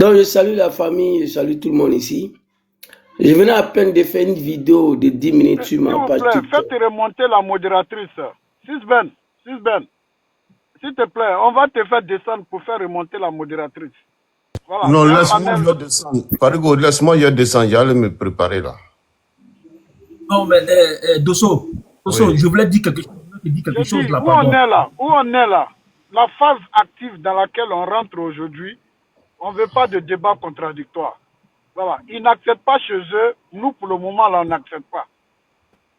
Donc, je salue la famille, je salue tout le monde ici. Je venais à peine de faire une vidéo de 10 minutes sur ma page S'il vous plaît, TikTok. faites remonter la modératrice. Sisben, s'il te plaît, on va te faire descendre pour faire remonter la modératrice. Voilà. Non, laisse-moi descendre. Parigo, laisse-moi descendre. J'allais me préparer là. Non, mais Dosso, oui. Je voulais dire quelque chose. Là, où on est là? La phase active dans laquelle on rentre aujourd'hui, on ne veut pas de débat contradictoire. Voilà. Ils n'acceptent pas chez eux. Nous, pour le moment, là, on n'accepte pas.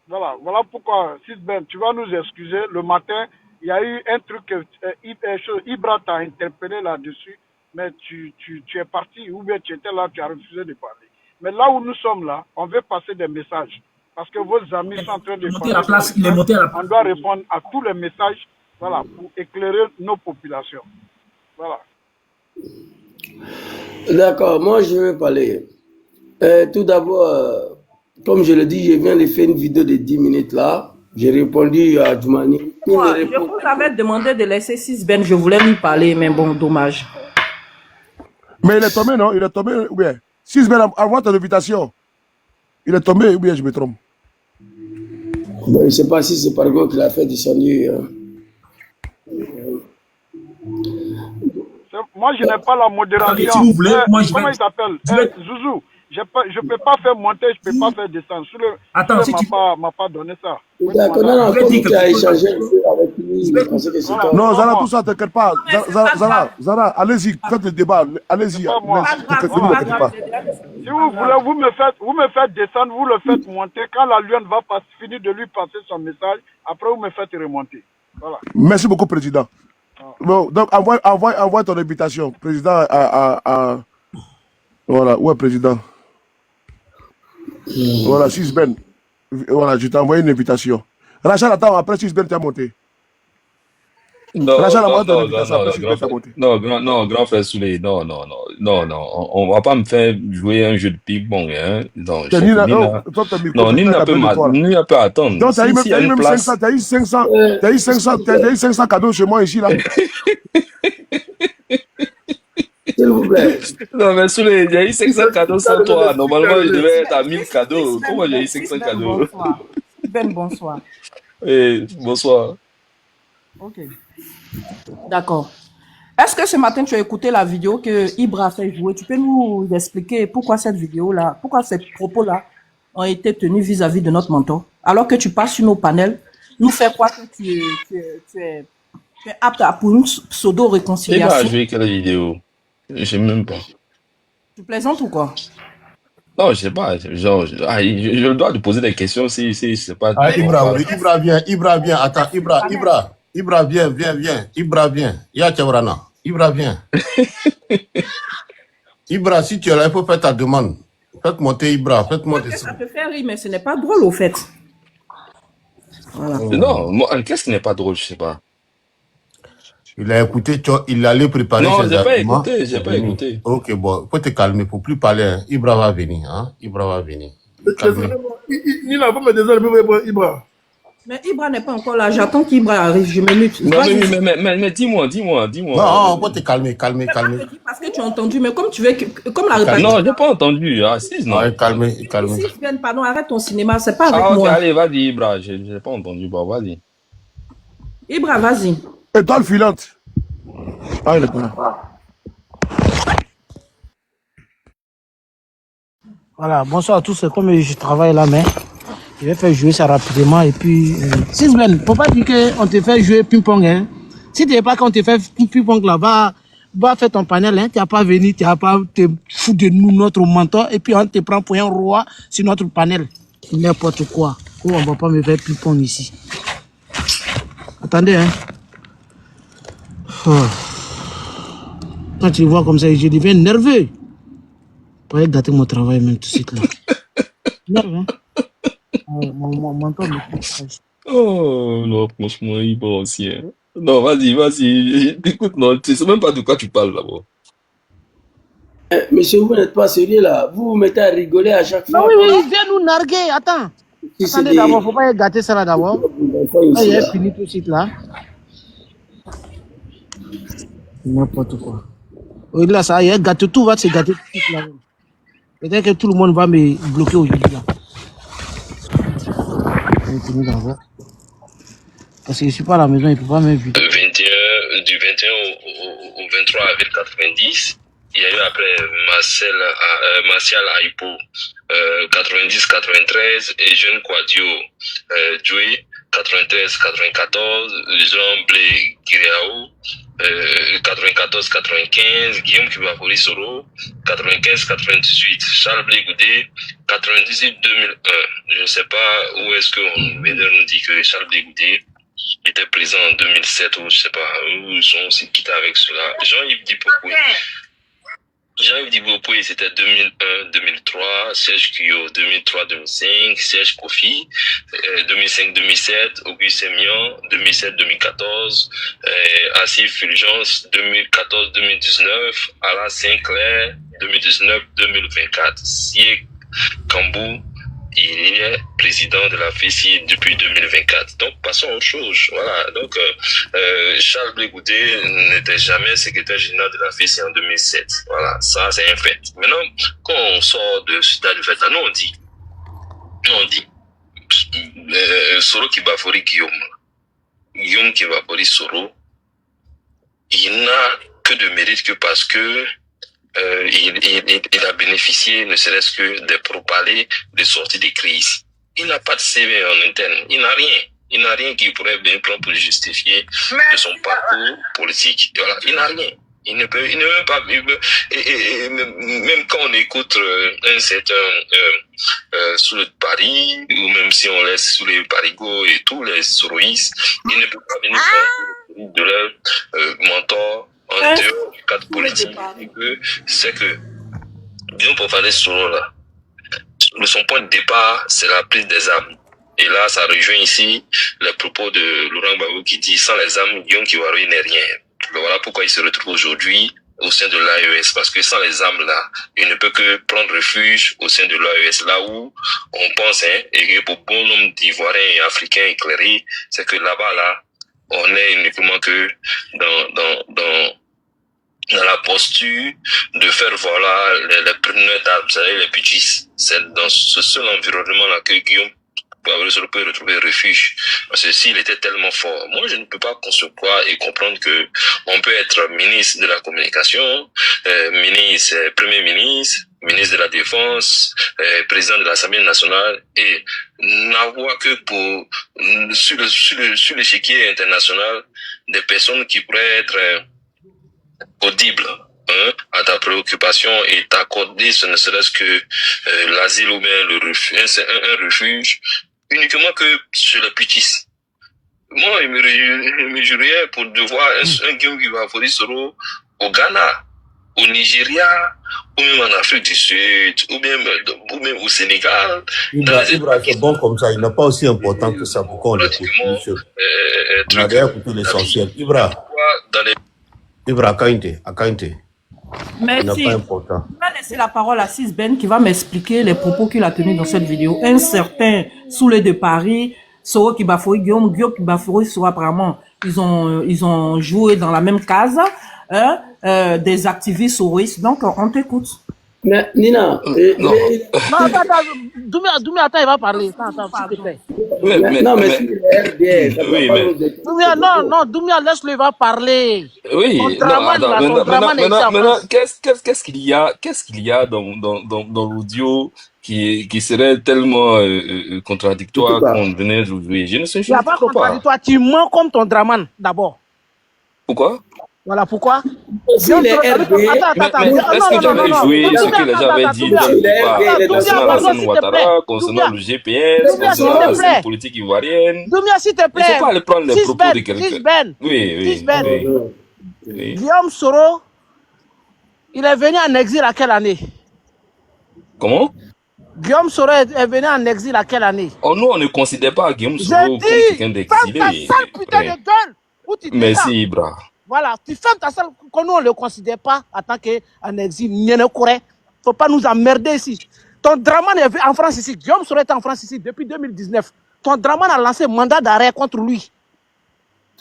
Voilà pourquoi, Sisben, tu vas nous excuser. Le matin, il y a eu un truc que Ibra t'a interpellé là-dessus, mais tu es parti, ou bien tu étais là, tu as refusé de parler. Mais là où nous sommes là, on veut passer des messages. Parce que vos amis sont en train de parler. On doit répondre à tous les messages, voilà, pour éclairer nos populations. Voilà. D'accord, moi je vais parler. Tout d'abord, comme je le dis, je viens de faire une vidéo de 10 minutes là. J'ai répondu à Djoumani. Je vous avais demandé de laisser Sisben, je voulais lui parler, mais bon, dommage. Mais il est tombé, non? Il est tombé, ou bien? Sisben, envoie ton invitation. Il est tombé, ou bien je me trompe? Bon, je ne sais pas si c'est Parigo qui l'a fait descendre. Moi, je n'ai pas la modération. Si vous voulez, moi, comment il s'appelle? Zouzou. Je ne peux pas faire monter, je ne peux pas faire descendre. Attends, si tu m'a pas donné ça. D'accord, non, comme tu as échangé avec lui, non, Zara, tout ça, t'inquiète pas. Zara, allez-y, faites le débat. Allez-y. Si vous voulez, vous me faites descendre, vous le faites monter. Quand la lionne va finir de lui passer son message, après vous me faites remonter. Voilà. Merci beaucoup, Président. Bon, donc, envoie ton invitation. Président, voilà, où est Président? Voilà, Sisben. Voilà, je t'ai envoyé une invitation. Rachel, attends, après Sisben, tu as monté. Non, grand frère Souley, non, on va pas me faire jouer un jeu de ping-pong, hein. Nina peut attendre. Donc, t'as eu 500 cadeaux chez moi ici, là. S'il vous plaît. Non, mais Souley, il y a eu 500 cadeaux sans toi. Normalement, il devait être à 1000 cadeaux. Comment j'ai eu 500 cadeaux? Bonsoir. Ben, bonsoir. Oui, bonsoir. Ok. D'accord. Est-ce que ce matin, tu as écouté la vidéo que Ibra a fait jouer? Tu peux nous expliquer pourquoi cette vidéo-là, pourquoi ces propos-là ont été tenus vis-à-vis de notre mentor? Alors que tu passes sur nos panels, nous faire croire que tu es apte pour une pseudo-réconciliation. Ibra a joué quelle vidéo? Je sais même pas. Tu plaisantes ou quoi? Non, je sais pas. Genre, je dois te poser des questions si c'est pas. Ibra vient. Attends, Ibra, viens. Ibra, viens. Ya Tchavrana. Ibra, viens. Ibra, si tu es là, il faut faire ta demande. Faites monter Ibra, faites monter ça. Ça te fait rire, mais ce n'est pas drôle au fait. Voilà. Non, qu'est-ce qui n'est pas drôle, je sais pas. Il a écouté, il allait préparer ses arguments. Non, j'ai pas écouté. Ok, bon, faut te calmer, faut plus parler. Hein. Ibra va venir, hein. Ibra va venir. Nina, faut me désolder, Ibra. Mais Ibra n'est pas encore là, j'attends qu'Ibra arrive, je me mute. Non, mais dis-moi. Non, faut te calmer. Parce que tu as entendu, mais comme tu veux, comme la répartition. Non, j'ai pas entendu, Assise, non. Ouais, calmer. Pardon, arrête ton cinéma, c'est pas avec moi. Ok, allez, vas-y, Ibra, j'ai pas entendu, bon, vas-y. Ibra, vas-y. Étoile filante. Ah, il est pas là. Voilà, bonsoir à tous. Comme je travaille là, mais je vais faire jouer ça rapidement. Et puis, Sisben, faut pas dire qu'on te fait jouer ping-pong. Hein. Si tu n'es pas qu'on te fait ping-pong là-bas, va faire ton panel. Hein. Tu n'as pas venu, tu n'as pas te foutre de nous, notre mentor. Et puis, on te prend pour un roi sur notre panel. N'importe quoi. On ne va pas me faire ping-pong ici. Attendez, hein. Quand tu vois comme ça, je deviens nerveux. Pour aller gâter mon travail même tout de suite là. Nerveux, hein? Mon mentor me fait. Oh non, franchement, il est ancien. Non, vas-y. Écoute, non, tu sais même pas de quoi tu parles là-bas. Monsieur, vous n'êtes pas sérieux là. Vous vous mettez à rigoler à chaque fois. Oui, viens nous narguer. Attends. Attendez d'abord, faut pas gâter ça là d'abord. Il est fini tout de suite là. N'importe quoi. Oui, là, ça y est, gâteau, tout va se gâter. Peut-être que tout le monde va me bloquer aujourd'hui, là. Je vais tenir d'abord. Parce que je ne suis pas à la maison, il ne peut pas m'inviter. Du 21 au 23 avril 90, il y a eu après Martial Aipo 90-93 et Jeune Quadio Djoué 93-94, Jean Blé Guiréao 94-95, Guillaume Kibafori Soro 95-98, Charles Blé Goudé 98-2001. Je ne sais pas où est-ce qu'on nous dit que Charles Blé Goudé était présent en 2007 ou je sais pas où on s'est quitté avec cela. Jean-Yves Dibopoué, c'était 2001-2003, Serge Cuyo 2003-2005, Serge Kofi 2005-2007, Auguste Sémian 2007-2014, Asif Fulgence 2014-2019, Alain Sinclair 2019-2024, Sie Kambou, il est président de la FECI depuis 2024. Donc, passons à autre chose. Voilà. Donc, Charles Blé Goudé n'était jamais secrétaire général de la FECI en 2007. Voilà. Ça, c'est un fait. Maintenant, quand on sort de ce stade de fait, nous, on dit, Soro Kibafori Guillaume Kibafori Soro, il n'a que de mérite que parce que il a bénéficié, ne serait-ce que des pourparlers de sortie de crise. Il n'a pas de CV en interne. Il n'a rien. Il n'a rien qui pourrait bien prendre pour justifier de son parcours politique. Voilà. Il n'a rien. Il ne même pas, même quand on écoute un certain sous le Paris, ou même si on laisse sous les parigots et tous les soroïstes, il ne peut pas venir faire de leur mentor en dehors du cadre politique. C'est que Guillaume Kibafori Soro là, son point de départ, c'est la prise des armes. Et là, ça rejoint ici les propos de Laurent Gbagbo qui dit sans les armes, Guillaume Kibafori n'est rien. Voilà pourquoi il se retrouve aujourd'hui au sein de l'AES, parce que sans les armes là, il ne peut que prendre refuge au sein de l'AES, là où on pense, et que pour bon nombre d'Ivoiriens et Africains éclairés, c'est que là-bas là, on est uniquement que dans la posture de faire voilà les preneurs d'armes, c'est-à-dire les putschistes. C'est dans ce seul environnement-là que Guillaume peut retrouver refuge. Parce que s'il était tellement fort, moi je ne peux pas concevoir et comprendre que on peut être ministre de la communication, premier ministre, ministre de la Défense, président de l'Assemblée nationale et n'avoir que sur l'échiquier international des personnes qui pourraient être audibles à ta préoccupation et t'accorder ce ne serait-ce que l'asile ou bien le refuge, un refuge uniquement que sur le putschisme. Moi, il me jurait pour devoir un Guillaume Kibafori Soro au Ghana, au Nigeria, ou même en Afrique du Sud, ou même au Sénégal. Ibra, c'est bon comme ça, il n'est pas aussi important que ça pour qu'on l'écoute. On a déjà écouté l'essentiel. Ibra, Akainte. Merci. Pas important. Je vais laisser la parole à Sisben qui va m'expliquer les propos qu'il a tenus dans cette vidéo. Un certain Soulé de Paris, Soro Kibafori, Guillaume Kibafori, Soro apparemment, ils ont joué dans la même case, des activistes soroistes. Donc, on t'écoute. Mais Nina, Non, attends, Doumia, attends, il va parler. Attends, s'il te plaît. non, mais si le RDS, ça oui, va pas mais- nous écouter. Non, Doumia, laisse-le, il va parler. Oui, Ton non, Draman, là, ton Draman est ici en maintenant, France. qu'est-ce qu'il y a dans l'audio qui serait tellement contradictoire Je sais pas. qu'on venait de jouer? Je ne sais Il n'y a pas pas. contradictoire, tu mens comme ton Draman, d'abord. Pourquoi? Voilà pourquoi. Si les RDS, Mais est-ce que tu avais joué ce que les gens avaient dit dans le départ concernant Alassane Ouattara, concernant le GPS, Doumia, s'il concernant te plaît. la politique ivoirienne? Doumia, s'il te Il ne plaît. faut pas aller prendre les propos de quelqu'un. Sisben. Oui. Sisben. Oui. Guillaume Soro, il est venu en exil à quelle année? Comment? Guillaume Soro est venu en exil à quelle année? Oh, nous, on ne considère pas Guillaume J'ai Soro comme quelqu'un dit, ferme ta d'exilé. sale putain de gueule. Où tu te Merci, sens? Ibra. Voilà, tu fermes ta salle, qu'on nous on ne le considère pas en tant qu'en exil. Il ne faut pas nous emmerder ici. Ton Draman est en France ici. Guillaume Soro est en France ici depuis 2019. Ton Draman a lancé un mandat d'arrêt contre lui.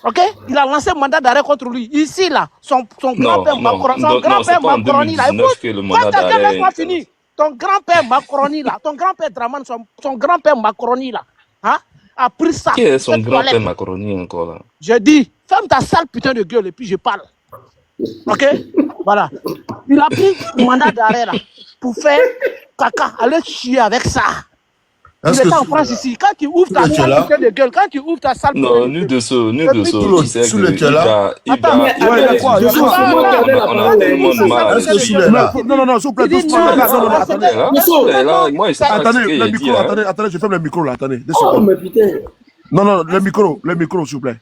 Ok? Il a lancé un mandat d'arrêt contre lui. Ici, là, son Non, grand-père non, Macron, son non, grand-père c'est pas en Macroni, là. 2019 Écoute, que le mandat d'arrêt laisse-moi est finir. Ton grand-père Macroni, là, ton grand-père Draman, son grand-père Macroni, là, hein, a pris ça. Qui est son cette grand-père toilette. Macaroni encore là? Je dis, ferme ta sale putain de gueule et puis je parle. Ok? Voilà. Il a pris le mandat d'arrêt, là, pour faire caca, aller chier avec ça. Il Est-ce est que en France ici. Quand tu ouvres ta tu es sale là? putain de gueule, quand tu ouvres ta sale putain Non, de nous gueule, de ce, Soule, tu sais Soule, que tu es là? Attends, Ouais, il y a quoi? Il y a Dosso, quoi? c'est moi qui avais la on a parole. tout le monde Dosso. mal. Est-ce que Soule est là? Non, s'il vous plaît, il dit doucement, non, les gars. Non, non, attendez. Là, Dosso. là, moi, c'est pas ce Attendez, qu'il le a dit. micro, Hein. attendez, je ferme le micro là, attendez, 2 Oh, secondes. mais putain. Non, le micro, s'il vous plaît.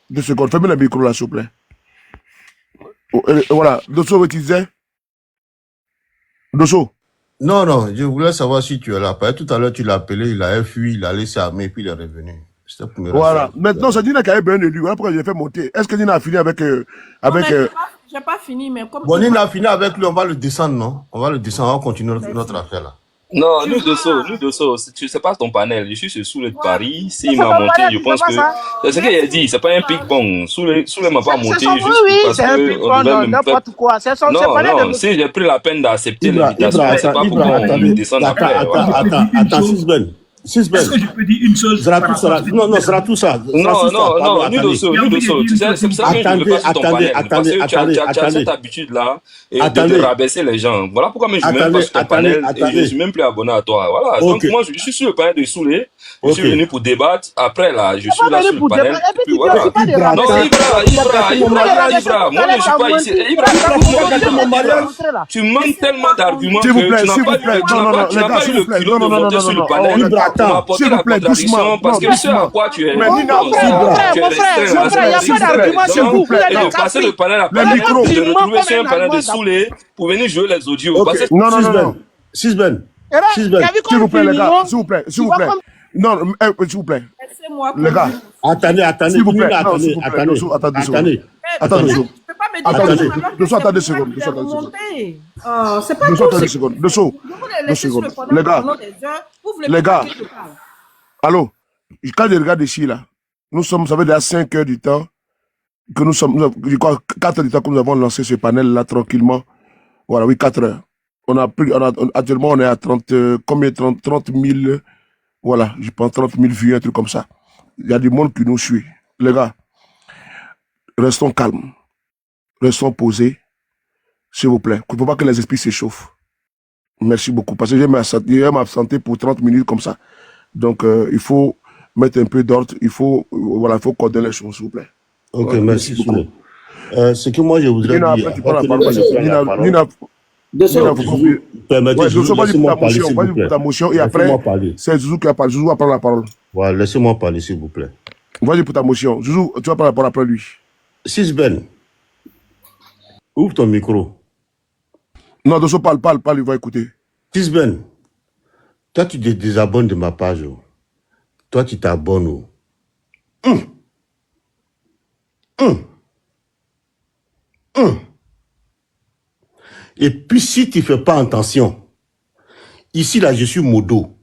2 secondes, fermez le micro là, s'il vous plaît. Oh, voilà, Dosso, tu disais? Dosso. Non, je voulais savoir si tu es là. Parce que tout à l'heure, tu l'as appelé, il a fui, il a laissé armer, puis il est revenu. C'était pour me Voilà. rassurer. Maintenant, c'est Dina qui avait besoin de lui. Voilà pourquoi je l'ai fait monter. Est-ce que Dina a fini avec. Non, avec mais j'ai pas fini, mais comme Bon, il a fini avec lui, on va le descendre, non? On va le descendre, on va continuer notre affaire là. Non, nous de ça, c'est pas ton panel. Je suis sur le Paris. S'il C'est m'a pas monté, pareil, je c'est pense pas que. ça. C'est ce qu'il a dit, c'est pas un ping-pong. Sous les m'a pas monté son juste oui, parce c'est un que ping-pong, on devait non, me faire. n'importe quoi. C'est son Non, panel non, de si j'ai pris la peine d'accepter Ibra, l'invitation, c'est pas pour qu'on attendez. me descende après. Voilà. Attends, 6 Ben. Est-ce que je peux dire une chose Sera tout ça. Non, sera tout ça. Non, nous de ça, tu sais, c'est pour ça que je ne veux pas sur ton panel. Parce que tu as cette habitude-là et de rabaisser les gens. Voilà pourquoi je ne veux même pas sur ton panel et je ne suis même plus abonné à toi. Voilà. Donc moi, je suis sur le panel de Soulé. Je suis venu pour débattre. Après, là, je suis là sur le panel. Et puis voilà. Non, Ibra, moi je ne suis pas ici. Ibra, tu manques tellement d'arguments que tu n'as pas eu le culot de monter sur le panel pour m'apporter la contradiction parce que ce à quoi tu es. Mon frère, il n'y a pas d'argument chez vous. Et de passer le panel après, de retrouver sur un panel de Soulé pour venir jouer les audios. Non. 6 Ben. S'il vous plaît, les gars, s'il vous plaît. Non, s'il vous plaît. laissez-moi. Les gars. Attendez. S'il vous plaît, non, s'il vous plaît. Dosso, attendez 2 secondes. Attendez. Tu peux pas me dire Attendez. que Dosso, attendez 2 secondes. c'est remonté. C'est pas Dosso, tout. attendez 2 secondes. Dosso, Vous voulez 2 laisser sur le secondes. panel Les gars. pendant des heures. Vous voulez Les pas gars. que je parle. Allô, quand je regarde ici, là, ça fait déjà 5 heures du temps que nous sommes, je crois, 4 heures du temps que nous avons lancé ce panel-là tranquillement. Voilà, oui, 4 heures. Actuellement, on est à 30 000, voilà, je pense 30 000 vues, un truc comme ça. Il y a du monde qui nous suit. Les gars, restons calmes, restons posés, s'il vous plaît. Il ne faut pas que les esprits s'échauffent. Merci beaucoup, parce que je vais m'absenter pour 30 minutes comme ça. Donc, il faut mettre un peu d'ordre, il faut coordonner les choses, s'il vous plaît. Ok, Voilà, merci beaucoup. Ce que moi je voudrais Nina, dire. après, tu prends la parole. Nina, Dosso. vous comprenez. Permettez, Ouais, Dosso, vas-y pour laissez-moi ta parler, motion, s'il vas-y vous pour plaît. ta motion, et après, Laissez-moi parler. c'est Zouzou qui va parler. Zouzou va prendre la parole. Voilà, laissez-moi parler, s'il vous plaît. Vas-y pour ta motion. Zouzou, tu vas prendre la parole après lui. 6 Ben. Ouvre ton micro. Non, Dosso, parle, il va écouter. 6 Ben. Toi, tu te désabonnes de ma page. Oh. Toi, tu t'abonnes. Oh. Et puis, si tu ne fais pas attention, ici, là, je suis modo.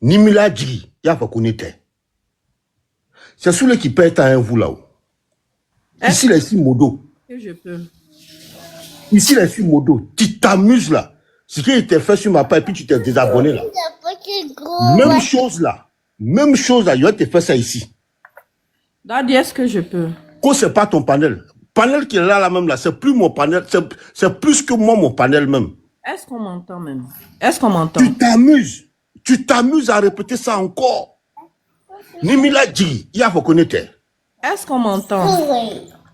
Nimila Dji, y'a pas qu'on était. C'est celui qui paye à un vous là-haut. Ici, là, je suis modo. Que je peux. Ici, là, je suis modo. Tu t'amuses là. Ce qui était fait sur ma page, et puis tu t'es désabonné là. Même chose là. Même chose là, je vais te faire ça ici. Daddy, est-ce que je peux? Quand c'est pas ton panel. Panel qui est là même là, c'est plus mon panel. C'est plus que moi, mon panel même. Est-ce qu'on m'entend même? Est-ce qu'on m'entend? Tu t'amuses. Tu t'amuses à répéter ça encore. Nimila dit, il y a faut connaître. Est-ce qu'on m'entend?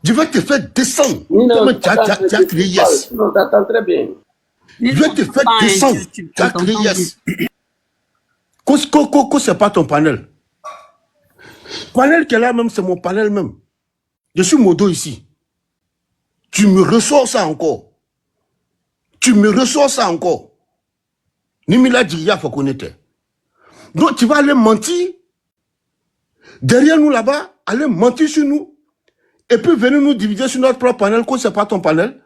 Je vais te faire descendre. Nina, Tu as crié yes. on t'attend très bien. Je vais te faire descendre. Tu as crié yes. Quand c'est pas ton panel. Panel qui est là même, c'est mon panel même. Je suis modo ici. Tu me ressors ça encore. Tu me ressors ça encore. Nimila dit, il y a faut connaître. Donc tu vas aller mentir. Derrière nous là-bas, aller mentir sur nous. Et puis venir nous diviser sur notre propre panel quand c'est pas ton panel.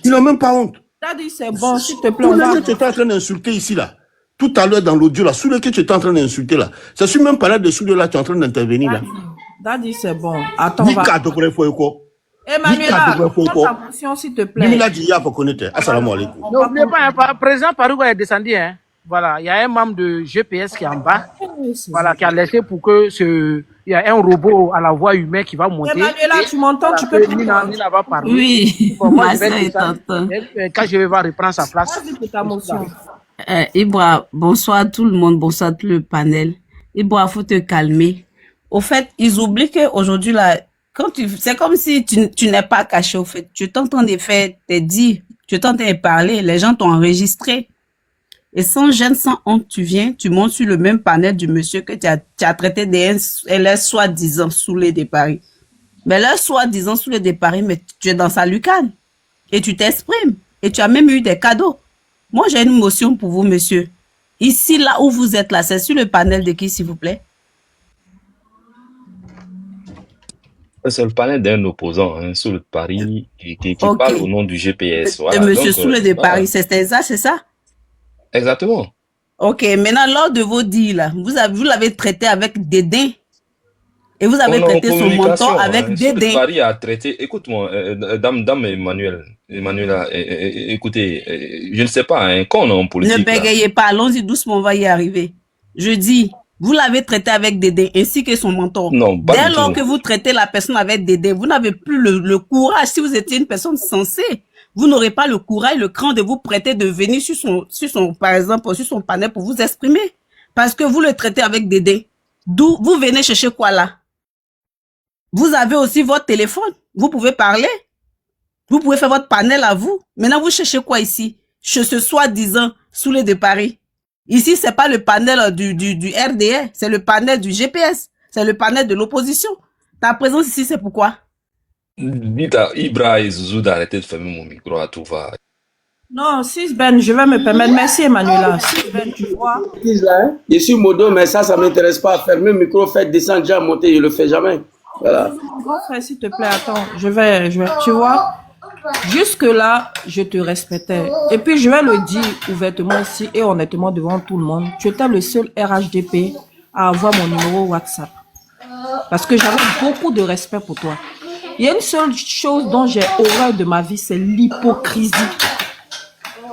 Tu n'as même pas honte. Daddy, c'est bon, s'il te plaît, Tout on le va. monde est en train d'insulter ici là. Tout à l'heure dans l'audio, là, Soulé que tu étais en train d'insulter, là, c'est sur même parler de Soulé, là, tu es en train d'intervenir, là. Daddy, c'est bon. Attends, Ni va. cadre pour les fois, quoi. Emmanuela, prends ta position, s'il te plaît. Dis-moi, il y a pour connaître. Assalamu alaikum. N'oubliez pas, hein, président Parouga est descendu. Hein. Voilà, il y a un membre de GPS qui est en bas. Voilà, qui a laissé pour que il y a un robot à la voix humaine qui va monter. Emmanuela, tu m'entends, tu peux Nina va parler. Oui, Bon, moi, ma je vais soeur est descendre. tantôt. Quand je vais voir reprendre sa place. Vas-y pour ta motion. Ibra, bonsoir tout le monde, bonsoir tout le panel. Ibra, faut te calmer. Au fait, ils oublient qu'aujourd'hui, là, c'est comme si tu n'es pas caché, au fait. Tu t'entends de faire tes dires, tu t'entends de parler, les gens t'ont enregistré. Et sans gêne, sans honte, tu viens, tu montes sur le même panel du monsieur que tu as traité des LS soi-disant saoulés de Paris. Mais là, soi-disant saoulés de Paris, mais tu es dans sa lucane. Et tu t'exprimes. Et tu as même eu des cadeaux. Moi, j'ai une motion pour vous, monsieur. Ici, là où vous êtes là, c'est sur le panel de qui, s'il vous plaît? C'est le panel d'un opposant, hein, sous le Paris, qui parle au nom du GPS. Voilà. De monsieur Donc, Soulé de voilà. Paris, c'est ça, c'est ça? Exactement. Ok, maintenant, lors de vos dires, là, vous l'avez traité avec dédain. Et vous avez On est en traité son communication, menton avec Soulé de dédain. Paris a traité, écoute-moi, dame Emmanuela, écoutez, je ne sais pas, hein, quand on est en Ne politique, là, bégayez pas, allons-y doucement, on va y arriver. Je dis, vous l'avez traité avec dédain, ainsi que son menton. non, pas Dès du lors tout. que vous traitez la personne avec dédain, vous n'avez plus le courage. Si vous étiez une personne sensée, vous n'aurez pas le courage, le cran de vous prêter de venir par exemple, sur son panel pour vous exprimer. Parce que vous le traitez avec dédain. D'où vous venez chercher quoi là? Vous avez aussi votre téléphone. Vous pouvez parler. Vous pouvez faire votre panel à vous. Maintenant, vous cherchez quoi ici? Chez ce soi-disant Soulé de Paris. Ici, c'est pas le panel du RDR, c'est le panel du GPS. C'est le panel de l'opposition. Ta présence ici, c'est pourquoi? Dites à Ibra et Zouzou d'arrêter de fermer mon micro à tout va. Non, Sis Ben, je vais me permettre. Merci, Emmanuela. Sis Ben, tu vois. Je suis modo, mais ça ne m'intéresse pas. Fermer le micro, faire descendre, déjà monter, je ne le fais jamais. Voilà. Mon grand frère, s'il te plaît, attends. Je vais, tu vois. Jusque-là, je te respectais. Et puis, je vais le dire ouvertement ici et honnêtement devant tout le monde. Tu étais le seul RHDP à avoir mon numéro WhatsApp. Parce que j'avais beaucoup de respect pour toi. Il y a une seule chose dont j'ai horreur de ma vie, c'est l'hypocrisie.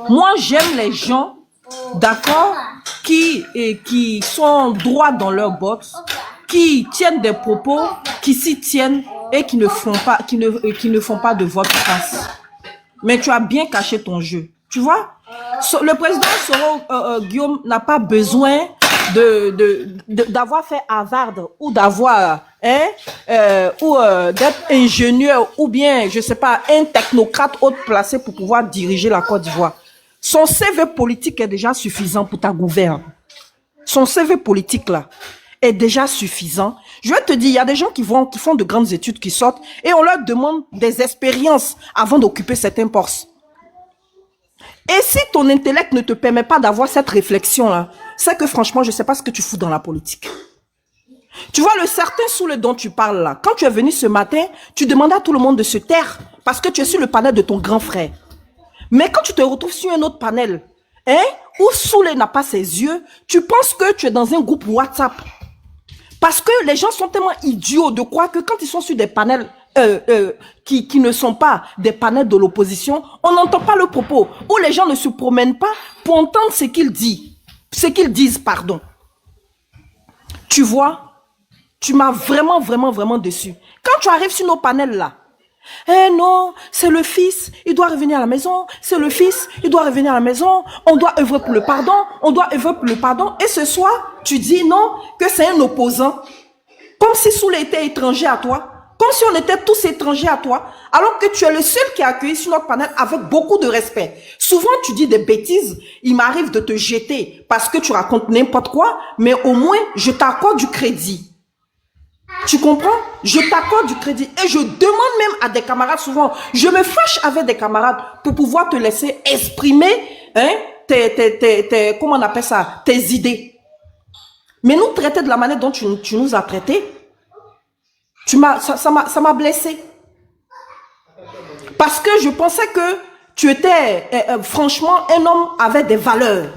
Moi, j'aime les gens, d'accord, qui sont droits dans leur bottes, qui tiennent des propos, qui s'y tiennent et qui ne font pas, qui ne font pas de votre face. Mais tu as bien caché ton jeu. Tu vois? Le président Soro Guillaume n'a pas besoin d'avoir fait Harvard ou d'avoir d'être ingénieur ou bien, je sais pas, un technocrate haut placé pour pouvoir diriger la Côte d'Ivoire. Son CV politique est déjà suffisant pour ta gouverne. Son CV politique là est déjà suffisant. Je vais te dire, il y a des gens qui font de grandes études, qui sortent et on leur demande des expériences avant d'occuper certains postes. Et si ton intellect ne te permet pas d'avoir cette réflexion-là, c'est que franchement, je ne sais pas ce que tu fous dans la politique. Tu vois, le certain Soulé dont tu parles là, quand tu es venu ce matin, tu demandais à tout le monde de se taire parce que tu es sur le panel de ton grand frère. Mais quand tu te retrouves sur un autre panel, où Soulé n'a pas ses yeux, tu penses que tu es dans un groupe WhatsApp. Parce que les gens sont tellement idiots de croire que quand ils sont sur des panels qui ne sont pas des panels de l'opposition, on n'entend pas le propos. Ou les gens ne se promènent pas pour entendre ce qu'ils disent, pardon. Tu vois, tu m'as vraiment, vraiment, vraiment déçu. Quand tu arrives sur nos panels là, non, c'est le fils, il doit revenir à la maison, c'est le fils, il doit revenir à la maison, on doit œuvrer pour le pardon, on doit œuvrer pour le pardon. Et ce soir, tu dis non, que c'est un opposant. Comme si Soulé était étranger à toi. Comme si on était tous étrangers à toi, alors que tu es le seul qui a accueilli sur notre panel avec beaucoup de respect. Souvent, tu dis des bêtises, il m'arrive de te jeter parce que tu racontes n'importe quoi, mais au moins, je t'accorde du crédit. Tu comprends? Je t'accorde du crédit et je demande même à des camarades souvent, je me fâche avec des camarades pour pouvoir te laisser exprimer comment on appelle ça, tes idées. Mais nous traiter de la manière dont tu nous as traités, ça m'a blessé. Parce que je pensais que tu étais franchement un homme avec des valeurs.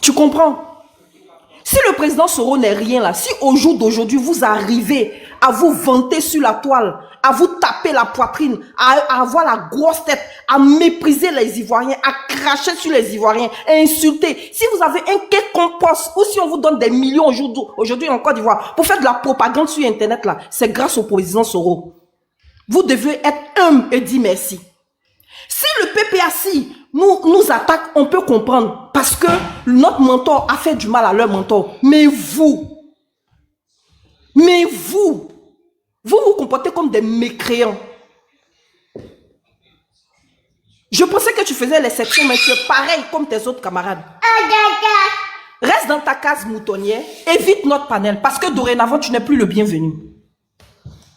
Tu comprends? Si le président Soro n'est rien là, si au jour d'aujourd'hui, vous arrivez à vous vanter sur la toile, à vous taper la poitrine, à avoir la grosse tête, à mépriser les Ivoiriens, à cracher sur les Ivoiriens, à insulter, si vous avez un quelconque poste ou si on vous donne des millions aujourd'hui en Côte d'Ivoire pour faire de la propagande sur Internet là, c'est grâce au président Soro. Vous devez être humble et dire merci. Si le PPAC nous attaque, on peut comprendre parce que notre mentor a fait du mal à leur mentor. Mais vous vous comportez comme des mécréants. Je pensais que tu faisais l'exception, mais tu es pareil comme tes autres camarades. Reste dans ta case moutonnière, évite notre panel parce que dorénavant, tu n'es plus le bienvenu.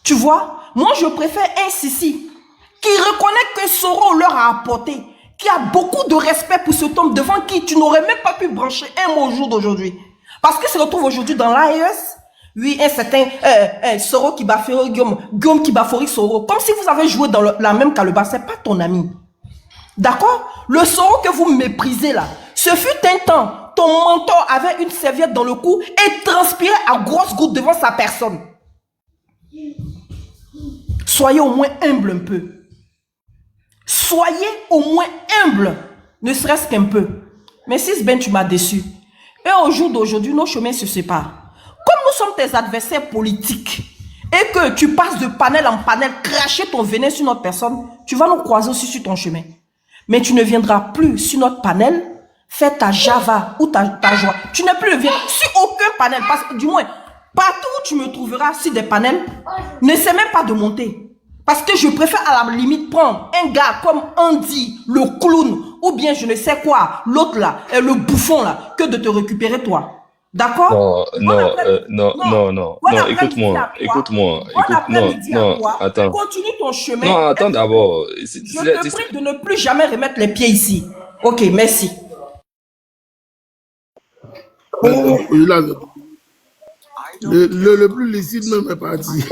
Tu vois, moi je préfère un Sissi qui reconnaît que Soro leur a apporté, qui a beaucoup de respect pour cet homme devant qui tu n'aurais même pas pu brancher un mot au jour d'aujourd'hui. Parce qu'il se retrouve aujourd'hui dans l'AES, oui, un certain Soro qui bafori Guillaume qui bafori Soro, comme si vous avez joué dans la même calebasse, c'est pas ton ami. D'accord? Le Soro que vous méprisez là, ce fut un temps, ton mentor avait une serviette dans le cou et transpirait à grosses gouttes devant sa personne. Soyez au moins humble un peu. Soyez au moins humble, ne serait-ce qu'un peu. Mais si Ben, tu m'as déçu. Et au jour d'aujourd'hui, nos chemins se séparent. Comme nous sommes tes adversaires politiques et que tu passes de panel en panel, cracher ton venin sur notre personne, tu vas nous croiser aussi sur ton chemin. Mais tu ne viendras plus sur notre panel faire ta java ou ta joie. Tu n'es plus le bien sur aucun panel. Du moins, partout où tu me trouveras sur des panels, n'essaie même pas de monter. Parce que je préfère à la limite prendre un gars comme Andy, le clown, ou bien je ne sais quoi, l'autre là, le bouffon là, que de te récupérer toi. D'accord? Non, écoute-moi, attends. Continue ton chemin. Non, attends d'abord. Je te prie de ne plus jamais remettre les pieds ici. Ok, merci. Le plus licite même est parti.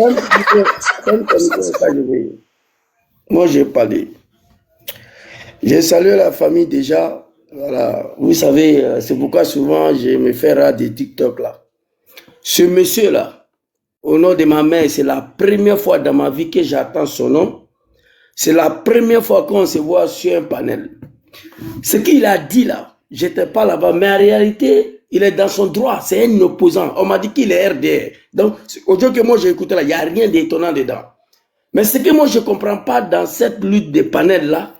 Moi, j'ai parlé. J'ai salué la famille déjà. Voilà. Vous savez, c'est pourquoi souvent je me fais rare des TikTok là. Ce monsieur-là, au nom de ma mère, c'est la première fois dans ma vie que j'attends son nom. C'est la première fois qu'on se voit sur un panel. Ce qu'il a dit là, j'étais pas là-bas, mais en réalité, il est dans son droit. C'est un opposant. On m'a dit qu'il est RDR. Donc, au jour que moi j'ai écouté là, il n'y a rien d'étonnant dedans. Mais ce que moi je ne comprends pas dans cette lutte des panels là,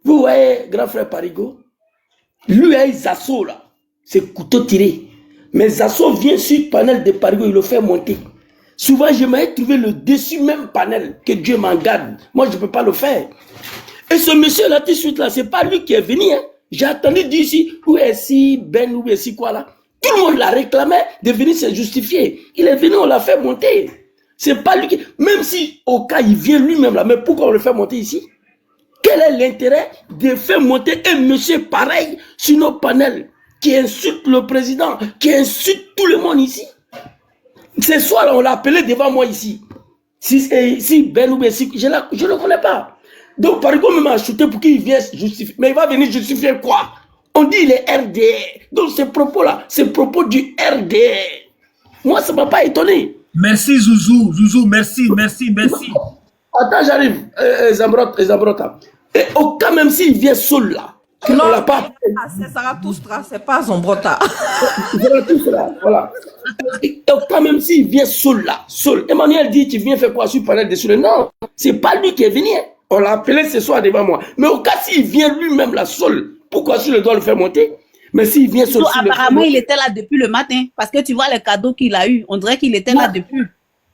vous voyez, grand frère Parigo, lui a Zasso là, c'est couteau tiré. Mais Zasso vient sur le panel de Parigo, il le fait monter. Souvent, je m'avais trouvé le dessus même panel, que Dieu m'en garde. Moi, je ne peux pas le faire. Et ce monsieur-là, tout de suite, là, ce n'est pas lui qui est venu. Hein. J'ai attendu d'ici, où est-ce Ben, où est-ce quoi là. Tout le monde l'a réclamé de venir se justifier. Il est venu, on l'a fait monter. C'est pas lui qui... Même si, au cas, il vient lui-même là, mais pourquoi on le fait monter ici? Quel est l'intérêt de faire monter un monsieur pareil sur nos panels, qui insulte le président, qui insulte tout le monde ici? Ce soir-là, on l'a appelé devant moi ici. Si Ben ou si, je ne le connais pas. Donc, par exemple, même acheté pour qu'il vienne justifier. Mais il va venir justifier quoi? On dit il est RDR. Donc, ces propos-là, c'est propos du RDR. Moi, ça ne m'a pas étonné. Merci, Zouzou. Zouzou, merci. Attends, j'arrive. Zambrota. Et au cas même s'il vient seul là, non, on l'a pas. C'est Zarathustra, c'est pas Zambrota. Zarathustra, voilà. Et au cas même s'il vient seul là, seul. Emmanuel dit, tu viens faire quoi sur le panel de Soule? Non, c'est pas lui qui est venu. Hein. On l'a appelé ce soir devant moi. Mais au cas s'il vient lui-même là, seul, pourquoi Soule doit le faire monter? Mais s'il vient seul. Apparemment, il était là depuis le matin. Parce que tu vois les cadeaux qu'il a eu. On dirait qu'il était là depuis.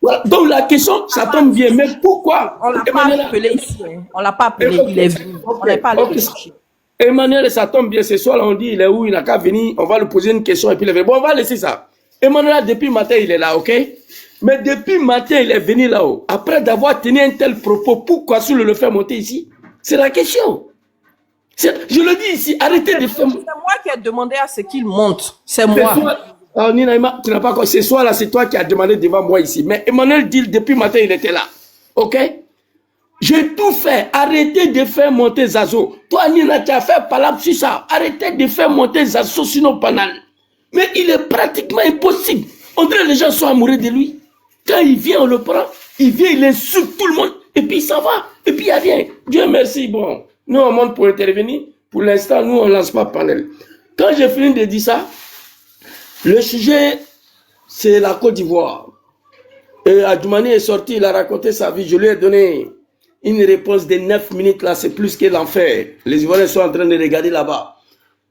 Voilà. Donc la question, ça tombe bien. Mais pourquoi? On l'a pas appelé ici. On l'a pas appelé. Il est venu. On n'est pas allé le chercher. Emmanuel, ça tombe bien. Ce soir, là, on dit il est où? Il n'a qu'à venir. On va lui poser une question et puis il est. Bon, on va laisser ça. Emmanuel, depuis le matin, il est là, ok? Mais depuis le matin, il est venu là-haut. Après d'avoir tenu un tel propos, pourquoi Soule le fait monter ici? C'est la question. Je le dis ici, arrêtez de faire. C'est moi qui ai demandé à ce qu'il monte. C'est moi. Ninaïma, tu n'as pas. Ce soir là, c'est toi qui as demandé devant moi ici. Mais Emmanuel dit depuis le matin, il était là. Ok? J'ai tout fait. Arrêtez de faire monter Zazo. Toi, Nina, tu as fait palabre sur ça. Arrêtez de faire monter Zazo sur nos panels. Mais il est pratiquement impossible. On dirait que les gens sont amoureux de lui. Quand il vient, on le prend. Il vient, il insulte tout le monde. Et puis ça va. Et puis il n'y a rien. Dieu merci. Bon, nous, on monte pour intervenir. Pour l'instant, nous, on ne lance pas panel. Quand j'ai fini de dire ça, le sujet, c'est la Côte d'Ivoire. Et Adjoumani est sorti, il a raconté sa vie. Je lui ai donné une réponse de 9 minutes. Là, c'est plus que l'enfer. Les Ivoiriens sont en train de regarder là-bas.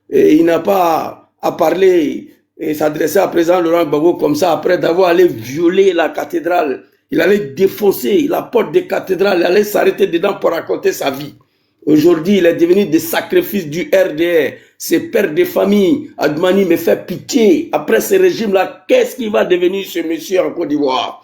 Et il n'a pas à parler et s'adresser à président Laurent Gbagbo comme ça, après d'avoir allé violer la cathédrale. Il allait défoncer la porte des cathédrales, il allait s'arrêter dedans pour raconter sa vie. Aujourd'hui, il est devenu des sacrifices du RDR. Ses pères de famille, Adjoumani me fait pitié. Après ce régime-là, qu'est-ce qu'il va devenir ce monsieur en Côte d'Ivoire?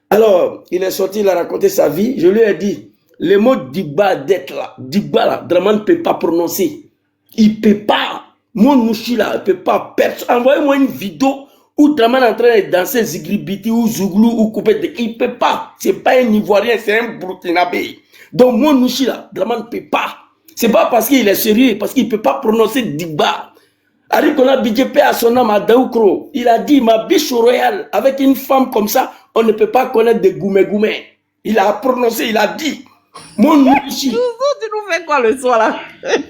Alors, il est sorti, il a raconté sa vie. Je lui ai dit, le mot Digba d'être là, Digba là, Dramane ne peut pas prononcer. Il ne peut pas. Mon Nouchi là, il ne peut pas. Envoyez-moi une vidéo où Dramane est en train de danser Zigribiti ou Zouglou ou Coupé. Il ne peut pas. Ce n'est pas un Ivoirien, c'est un Burkinabé. Donc, mon Nouchi là, Dramane ne peut pas. Ce n'est pas parce qu'il est sérieux, parce qu'il ne peut pas prononcer Digba. Arikona BJP à son âme à Daoukro, il a dit, ma biche royale, avec une femme comme ça, on ne peut pas connaître des goumé-goumé. Il a prononcé, il a dit, mon Nouchi. Tu nous fais quoi le soir là?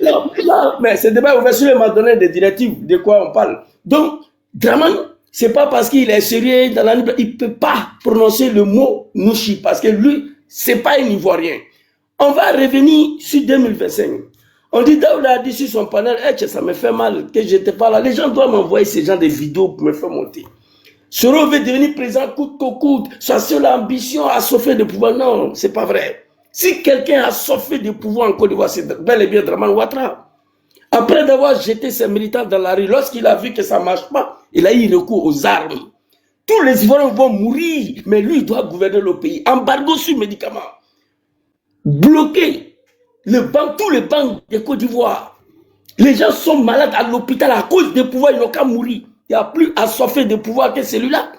Non, mais ce débat ouvert sur m'a donné des directives de quoi on parle. Donc, Dramane, ce n'est pas parce qu'il est sérieux dans la libre, il ne peut pas prononcer le mot Nouchi, parce que lui, ce n'est pas un Ivoirien. On va revenir sur 2025. On dit, Daouda a dit sur son panel, hey, ça me fait mal que je n'étais pas là. Les gens doivent m'envoyer ce genre de vidéos pour me faire monter. Soro veut devenir président coûte que coûte, sa seule ambition à sauver de pouvoir. Non, c'est pas vrai. Si quelqu'un a sauvé de pouvoir en Côte d'Ivoire, c'est bel et bien Dramane Ouattara. Après d'avoir jeté ses militants dans la rue, lorsqu'il a vu que ça ne marche pas, il a eu recours aux armes. Tous les Ivoiriens vont mourir, mais lui, il doit gouverner le pays. Embargo sur médicaments. Bloquer tous les banques de Côte d'Ivoire. Les gens sont malades à l'hôpital à cause des pouvoirs, ils n'ont qu'à mourir. Il n'y a plus à sauver de pouvoir que celui-là.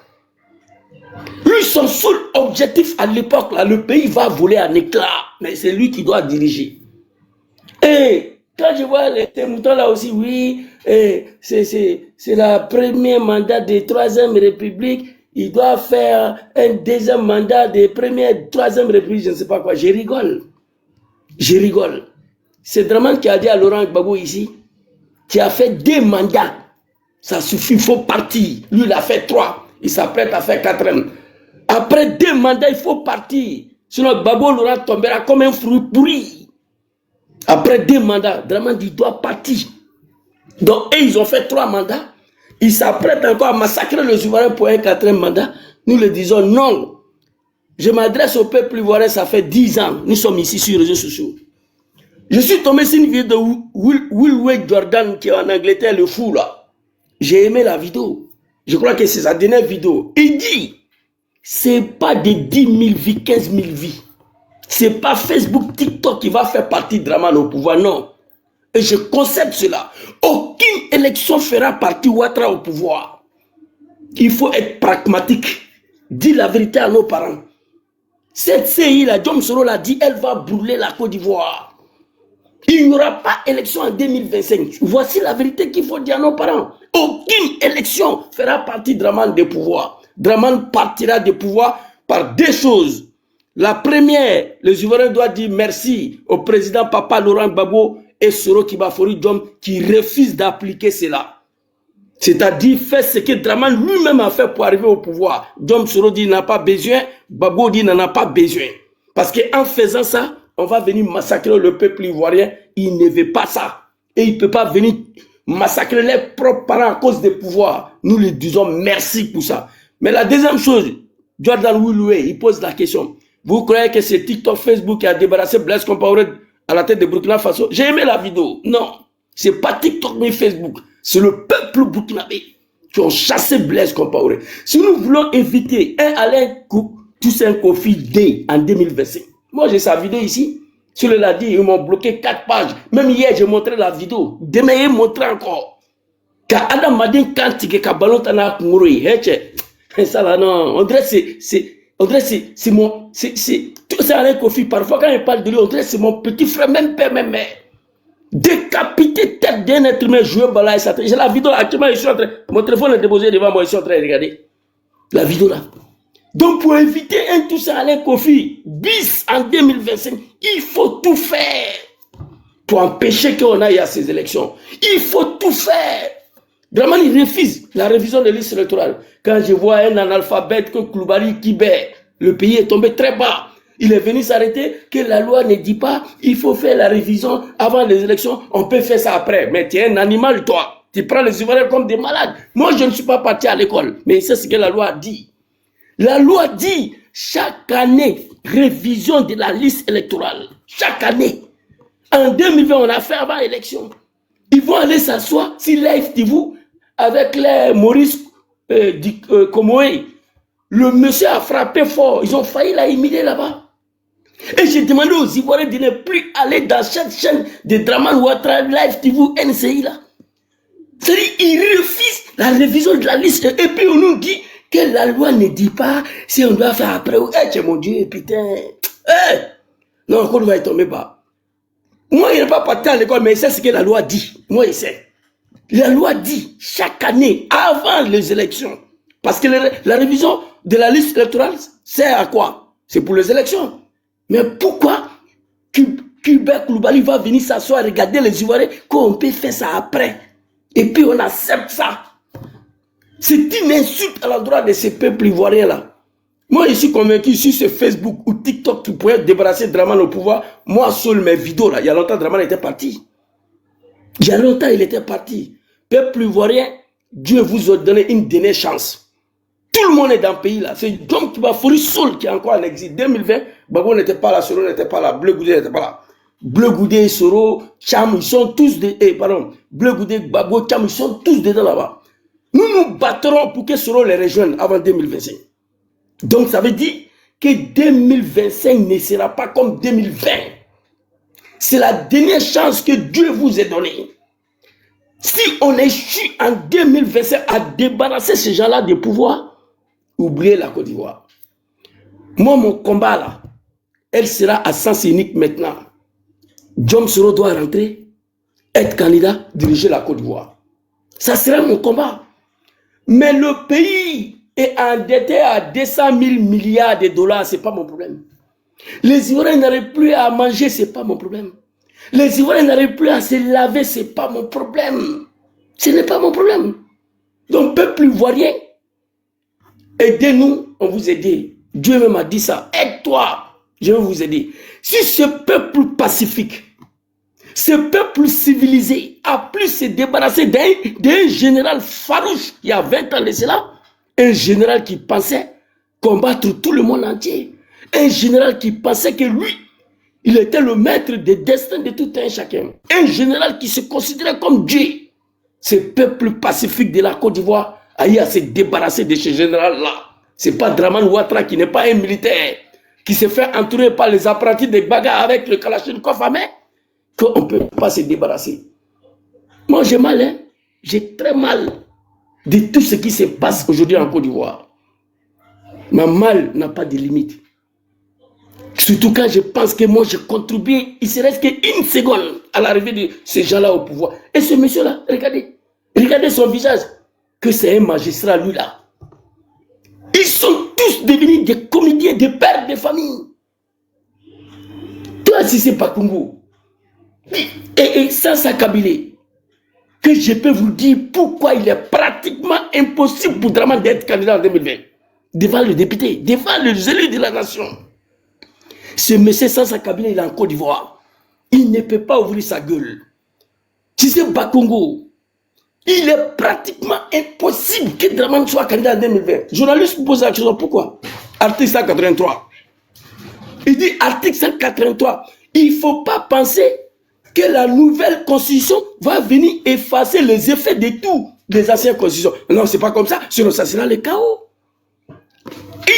Lui, son seul objectif à l'époque, là, le pays va voler en éclats. Mais c'est lui qui doit diriger. Et quand je vois les moutons là aussi, oui, c'est le premier mandat de 3e République. Il doit faire un deuxième mandat de 3e République, je ne sais pas quoi. Je rigole. Je rigole. C'est Dramane qui a dit à Laurent Gbagbo ici, qui a fait 2 mandats. Ça suffit, il faut partir. Lui, il a fait 3. Il s'apprête à faire 4e. Après 2 mandats, il faut partir. Sinon, Gbagbo Laurent tombera comme un fruit pourri. Après 2 mandats, Dramane dit, il doit partir. Donc, ils ont fait 3 mandats. Ils s'apprêtent encore à massacrer les Ivoiriens pour un 4e mandat. Nous le disons non. Je m'adresse au peuple ivoirien, ça fait 10 ans. Nous sommes ici sur les réseaux sociaux. Je suis tombé sur une vidéo de Will Wade Jordan qui est en Angleterre, le fou là. J'ai aimé la vidéo. Je crois que c'est sa dernière vidéo. Il dit, c'est pas des 10 000 vies, 15 000 vies. C'est pas Facebook, TikTok qui va faire partie de Dramane au pouvoir, non. Et je concède cela. Aucune élection fera partie Ouattara au pouvoir. Il faut être pragmatique. Dis la vérité à nos parents. Cette CI, la Diom Soro l'a dit, elle va brûler la Côte d'Ivoire. Il n'y aura pas élection en 2025. Voici la vérité qu'il faut dire à nos parents. Aucune élection fera partie de Dramane de pouvoir. Dramane partira de pouvoir par 2 choses. La première, les Ivoiriens doivent dire merci au président Papa Laurent Gbagbo et Soro Kibafori Diom qui refusent d'appliquer cela. C'est-à-dire faire ce que Dramane lui-même a fait pour arriver au pouvoir. Diom Soro dit qu'il n'a pas besoin, Gbagbo dit qu'il n'en a pas besoin. Parce qu'en faisant ça, on va venir massacrer le peuple ivoirien. Il ne veut pas ça. Et il ne peut pas venir massacrer les propres parents à cause des pouvoirs. Nous lui disons merci pour ça. Mais la deuxième chose, Jordan Willoué, il pose la question. Vous croyez que c'est TikTok, Facebook qui a débarrassé Blaise Compaoré à la tête de Burkina Faso? J'ai aimé la vidéo. Non, c'est pas TikTok ni Facebook. C'est le peuple burkinabé qui ont chassé Blaise Compaoré. Si nous voulons éviter un Alain Toussaint Kofi Day en 2025, moi j'ai sa vidéo ici. Sur le l'a dit, ils m'ont bloqué 4 pages. Même hier, j'ai montré la vidéo. Demain, ils montré encore. Car Adam Madin Kantique, Kabalotana Mouri, ça là, non. On dirait c'est mon. C'est Alain Kofi. Parfois, quand il parle de lui, on dirait c'est mon petit frère, même père, même mère. Décapiter tête d'un être humain, jouer bala et ça. J'ai la vidéo actuellement, je suis en train. Mon téléphone est déposé devant moi, je suis en train de regarder. La vidéo là. Donc pour éviter un tout ça, Alain Kofi, bis en 2025, il faut tout faire pour empêcher qu'on aille à ces élections. Il faut tout faire. Vraiment, il refuse la révision des listes électorales. Quand je vois un analphabète que Koulibaly Kibé, le pays est tombé très bas. Il est venu s'arrêter que la loi ne dit pas il faut faire la révision avant les élections, on peut faire ça après. Mais tu es un animal, toi. Tu prends les Ivoiriens comme des malades. Moi, je ne suis pas parti à l'école, mais c'est ce que la loi dit. La loi dit chaque année, révision de la liste électorale. Chaque année. En 2020, on a fait avant l'élection. Ils vont aller s'asseoir si Live TV avec les Maurice Komoé. Le monsieur a frappé fort. Ils ont failli l'imiter là-bas. Et j'ai demandé aux Ivoiriens de ne plus aller dans cette chaîne de Draman Ouattara, Live TV, NCI là. C'est-à-dire qu'ils refusent la révision de la liste. Et puis on nous dit que la loi ne dit pas si on doit faire après. Eh, mon Dieu, putain. Eh! Non, on va y tomber pas. Moi, il n'est pas parti à l'école, mais c'est ce que la loi dit. Moi, il sait. La loi dit chaque année, avant les élections. Parce que la révision de la liste électorale, c'est à quoi? C'est pour les élections. Mais pourquoi Kibé Koulibaly va venir s'asseoir et regarder les Ivoiriens qu'on peut faire ça après? Et puis on accepte ça. C'est une insulte à l'endroit de ces peuples ivoiriens-là. Moi, je suis convaincu, si c'est Facebook ou TikTok qui pourrait débarrasser Draman au pouvoir, moi, seul mes vidéos, là, il y a longtemps, Draman était parti. Il y a longtemps, il était parti. Peuple ivoirien, Dieu vous a donné une dernière chance. Tout le monde est dans le pays là. C'est John Kibafouri seul qui est encore en exil. 2020, Babo n'était pas là, Soro n'était pas là, Bleu Goudé n'était pas là. Bleu Goudé, Soro, Cham, ils sont tous Bleu Goudé, Babo, Cham, ils sont tous dedans là-bas. Nous nous battrons pour que Soro les rejoigne avant 2025. Donc ça veut dire que 2025 ne sera pas comme 2020. C'est la dernière chance que Dieu vous a donnée. Si on échoue en 2025 à débarrasser ces gens-là du pouvoir, oubliez la Côte d'Ivoire. Moi, mon combat là, elle sera à sens unique maintenant. John Soro doit rentrer, être candidat, diriger la Côte d'Ivoire. Ça sera mon combat. Mais le pays est endetté à 200 000 milliards de dollars, ce n'est pas mon problème. Les Ivoiriens n'arrivent plus à manger, ce n'est pas mon problème. Les Ivoiriens n'arrivent plus à se laver, ce n'est pas mon problème. Ce n'est pas mon problème. Donc, peuple ivoirien, aidez-nous, on vous aide. Dieu même a dit ça. Aide-toi, je vais vous aider. Si ce peuple pacifique, ce peuple civilisé a pu se débarrasser d'un général farouche il y a 20 ans de cela, un général qui pensait combattre tout le monde entier, un général qui pensait que lui, il était le maître des destins de tout un chacun, un général qui se considérait comme Dieu. Ce peuple pacifique de la Côte d'Ivoire a eu à se débarrasser de ce général-là. Ce n'est pas Draman Ouattara qui n'est pas un militaire, qui se fait entourer par les apprentis des bagarres avec le Kalachnikov à main, qu'on ne peut pas se débarrasser. Moi, j'ai mal, hein? J'ai très mal de tout ce qui se passe aujourd'hui en Côte d'Ivoire. Ma mal n'a pas de limite. Surtout quand je pense que moi, j'ai contribué, il ne reste qu'une seconde à l'arrivée de ces gens-là au pouvoir. Et ce monsieur-là, regardez son visage, que c'est un magistrat, lui-là. Ils sont tous devenus des comédiens, des pères de famille. Toi, si c'est pas Congo, et Sansa Kabilé, que je peux vous dire pourquoi il est pratiquement impossible pour Draman d'être candidat en 2020, devant le député, devant les élus de la nation. Ce monsieur Sansa Kabilé, il est en Côte d'Ivoire. Il ne peut pas ouvrir sa gueule. Si c'est Bakongo, il est pratiquement impossible que Draman soit candidat en 2020. Journaliste me pose la question, pourquoi? Article 183. Il dit, article 183, il ne faut pas penser que la nouvelle constitution va venir effacer les effets de tout des anciennes constitutions. Non, c'est pas comme ça, sinon ça sera le chaos.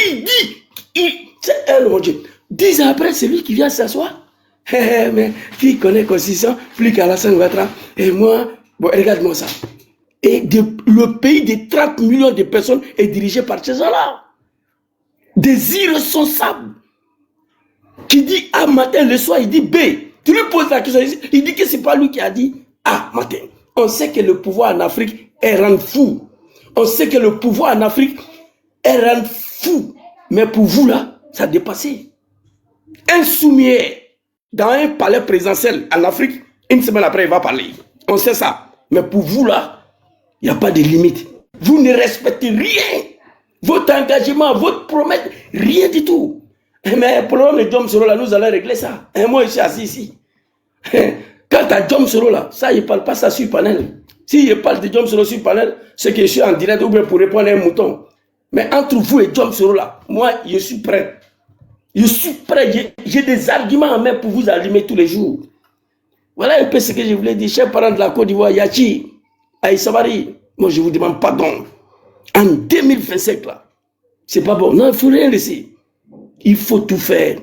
Il dit, c'est elle, mon Dieu. 10 ans après, c'est lui qui vient s'asseoir. Mais qui connaît la constitution plus qu'Alassane Ouattara? Et moi, bon, regarde-moi ça. Et le pays de 30 millions de personnes est dirigé par ces gens-là. Des irresponsables. Qui dit A matin, le soir, il dit B. Tu lui poses la question, il dit que c'est pas lui qui a dit. Ah, matin, on sait que le pouvoir en Afrique est rendu fou. On sait que le pouvoir en Afrique est rendu fou. Mais pour vous, là, ça a dépassé. Un soumier dans un palais présidentiel en Afrique, une semaine après, il va parler. On sait ça. Mais pour vous, là, il n'y a pas de limite. Vous ne respectez rien. Votre engagement, votre promesse, rien du tout. Mais pour le problème de Djom Soro, là, nous allons régler ça. Et moi, je suis assis ici. Quant à Djom Soro, là, ça, il ne parle pas ça sur panel. Si je parle de Djom Soro sur panel, c'est que je suis en direct ou bien pour répondre à un mouton. Mais entre vous et Djom Soro, là, moi, je suis prêt. Je suis prêt. J'ai des arguments en main pour vous allumer tous les jours. Voilà un peu ce que je voulais dire. Chers parents de la Côte d'Ivoire, Yachi, Aïssamari, moi, je vous demande pardon. En 2025, là, c'est pas bon. Non, il ne faut rien laisser. Il faut tout faire.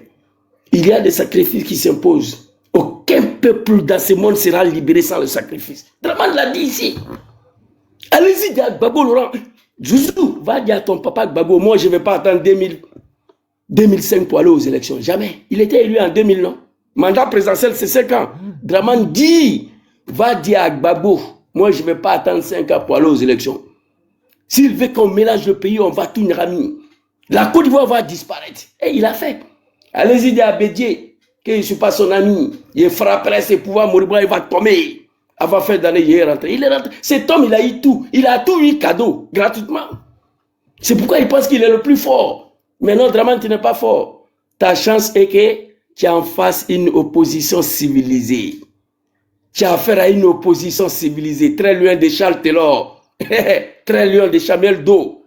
Il y a des sacrifices qui s'imposent. Aucun peuple dans ce monde sera libéré sans le sacrifice. Draman l'a dit ici. Allez-y, dire à Gbagbo Laurent. Zouzou, va dire à ton papa Gbagbo, moi je ne vais pas attendre 2005 pour aller aux élections. Jamais. Il était élu en 2000, non? Mandat présidentiel, c'est 5 ans. Draman dit, va dire à Gbagbo, moi je ne vais pas attendre 5 ans pour aller aux élections. S'il veut qu'on mélange le pays, on va tout ramener. La Côte d'Ivoire va disparaître. Et il a fait. Allez-y dire à Bédier que je ne suis pas son ami. Il frapperait ses pouvoirs moribonds, il va tomber. Avant fin d'année, il est rentré. Il est rentré. Cet homme, il a eu tout. Il a tout eu cadeau, gratuitement. C'est pourquoi il pense qu'il est le plus fort. Mais non, Draman, tu n'es pas fort. Ta chance est que tu as en face une opposition civilisée. Tu as affaire à une opposition civilisée. Très loin de Charles Taylor. Très loin de Chamel Do.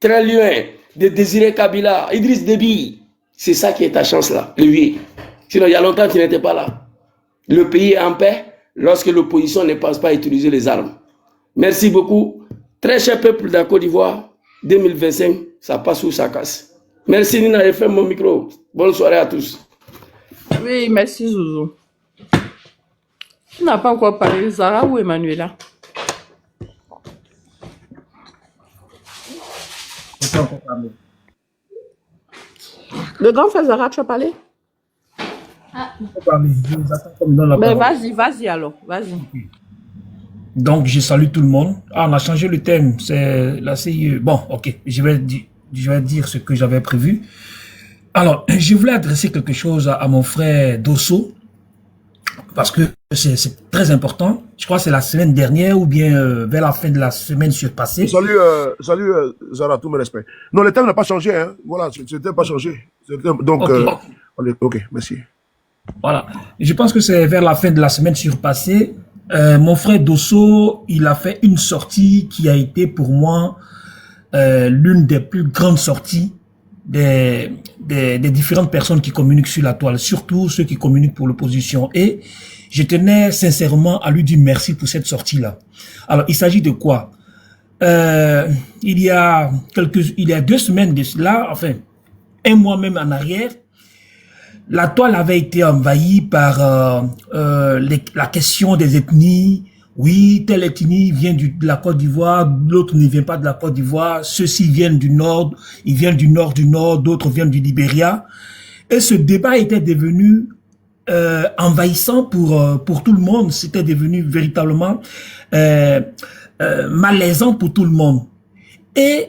Très loin de Désiré Kabila, Idriss Déby. C'est ça qui est ta chance là, lui. Sinon, il y a longtemps, tu n'étais pas là. Le pays est en paix lorsque l'opposition ne pense pas à utiliser les armes. Merci beaucoup. Très cher peuple de la Côte d'Ivoire, 2025, ça passe ou ça casse. Merci Nina, j'ai fait mon micro. Bonne soirée à tous. Oui, merci Zouzou. Tu n'as pas encore parlé, Zara ou Emmanuela? Le grand frère Zara, tu as parlé? Ben vas-y alors, vas-y. Donc, je salue tout le monde. Ah, on a changé le thème, c'est la CIE. Bon, ok, je vais dire ce que j'avais prévu. Alors, je voulais adresser quelque chose à mon frère Dosso, parce que c'est très important. Je crois que c'est la semaine dernière ou bien vers la fin de la semaine surpassée. Salut Zara, tous mes respects. Non, le thème n'a pas changé, hein. Voilà, c'était pas changé. Donc, ok, merci. Voilà. Je pense que c'est vers la fin de la semaine surpassée. Mon frère Dosso, il a fait une sortie qui a été pour moi l'une des plus grandes sorties des différentes personnes qui communiquent sur la toile, surtout ceux qui communiquent pour l'opposition. Et je tenais sincèrement à lui dire merci pour cette sortie-là. Alors, il s'agit de quoi? Il y a 2 semaines de cela, enfin, un mois même en arrière, la toile avait été envahie par la question des ethnies. Oui, telle ethnie vient de la Côte d'Ivoire, l'autre ne vient pas de la Côte d'Ivoire, ceux-ci viennent du Nord, ils viennent du Nord, d'autres viennent du Libéria. Et ce débat était devenu envahissant pour tout le monde. C'était devenu véritablement malaisant pour tout le monde. Et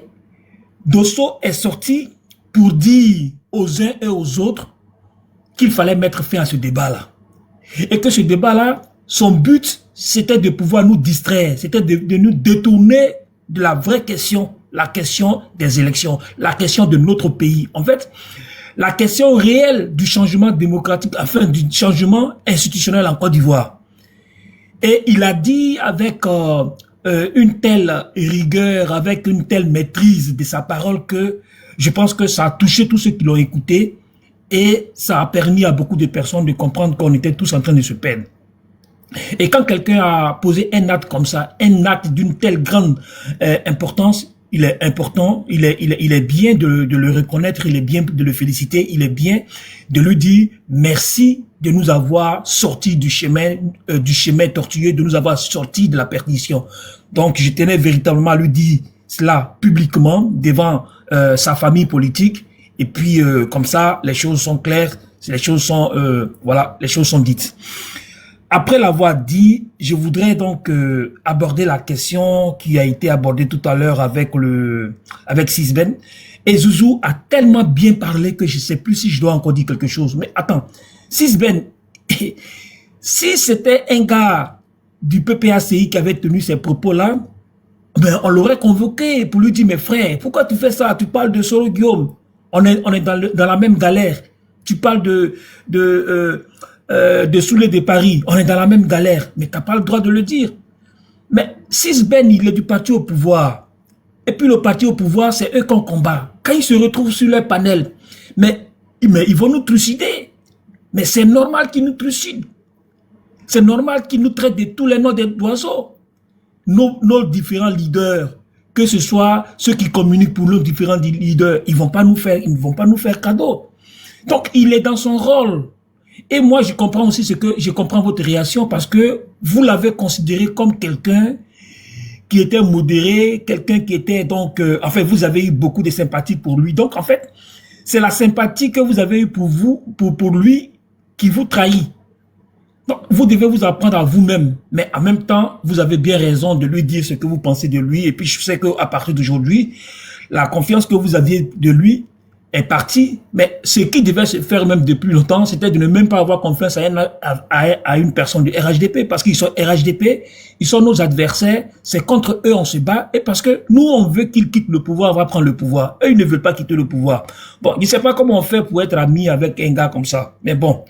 Dosso est sorti pour dire aux uns et aux autres qu'il fallait mettre fin à ce débat-là. Et que ce débat-là, son but, c'était de pouvoir nous distraire, c'était de nous détourner de la vraie question, la question des élections, la question de notre pays. En fait, la question réelle du changement démocratique, enfin du changement institutionnel en Côte d'Ivoire. Et il a dit avec une telle rigueur, avec une telle maîtrise de sa parole que je pense que ça a touché tous ceux qui l'ont écouté et ça a permis à beaucoup de personnes de comprendre qu'on était tous en train de se perdre. Et quand quelqu'un a posé un acte comme ça, un acte d'une telle grande importance, il est important, il est bien de le reconnaître, il est bien de le féliciter, il est bien de lui dire merci de nous avoir sortis du chemin tortueux, de nous avoir sortis de la perdition. Donc je tenais véritablement à lui dire cela publiquement devant sa famille politique. Et puis comme ça, les choses sont claires Les choses sont, voilà, les choses sont dites. Après l'avoir dit, je voudrais donc aborder la question qui a été abordée tout à l'heure avec Sisben. Et Zouzou a tellement bien parlé que je ne sais plus si je dois encore dire quelque chose. Mais attends, Sisben, si c'était un gars du PPACI qui avait tenu ces propos-là, ben on l'aurait convoqué pour lui dire, mes frères, pourquoi tu fais ça? Tu parles de Soro Guillaume. On est dans la même galère. Tu parles de Soulé de Paris. On est dans la même galère. Mais tu n'as pas le droit de le dire. Mais Sisben, il est du parti au pouvoir. Et puis le parti au pouvoir, c'est eux qu'on combat. Quand ils se retrouvent sur leur panel, mais ils vont nous trucider. Mais c'est normal qu'ils nous trucident. C'est normal qu'ils nous traitent de tous les noms d'oiseaux. Nos différents leaders, que ce soit ceux qui communiquent pour nos différents leaders, ils ne vont pas nous faire cadeau. Donc, il est dans son rôle. Et moi, je comprends aussi je comprends votre réaction parce que vous l'avez considéré comme quelqu'un qui était modéré, quelqu'un qui était donc, en fait, vous avez eu beaucoup de sympathie pour lui. Donc, en fait, c'est la sympathie que vous avez eue pour lui qui vous trahit. Donc, vous devez vous apprendre à vous-même, mais en même temps, vous avez bien raison de lui dire ce que vous pensez de lui. Et puis, je sais qu'à partir d'aujourd'hui, la confiance que vous aviez de lui est partie. Mais ce qui devait se faire même depuis longtemps, c'était de ne même pas avoir confiance à une personne du RHDP, parce qu'ils sont RHDP, ils sont nos adversaires, c'est contre eux on se bat, et parce que nous, on veut qu'ils quittent le pouvoir, on va prendre le pouvoir. Eux, ils ne veulent pas quitter le pouvoir. Bon, je ne sais pas comment on fait pour être ami avec un gars comme ça, mais bon,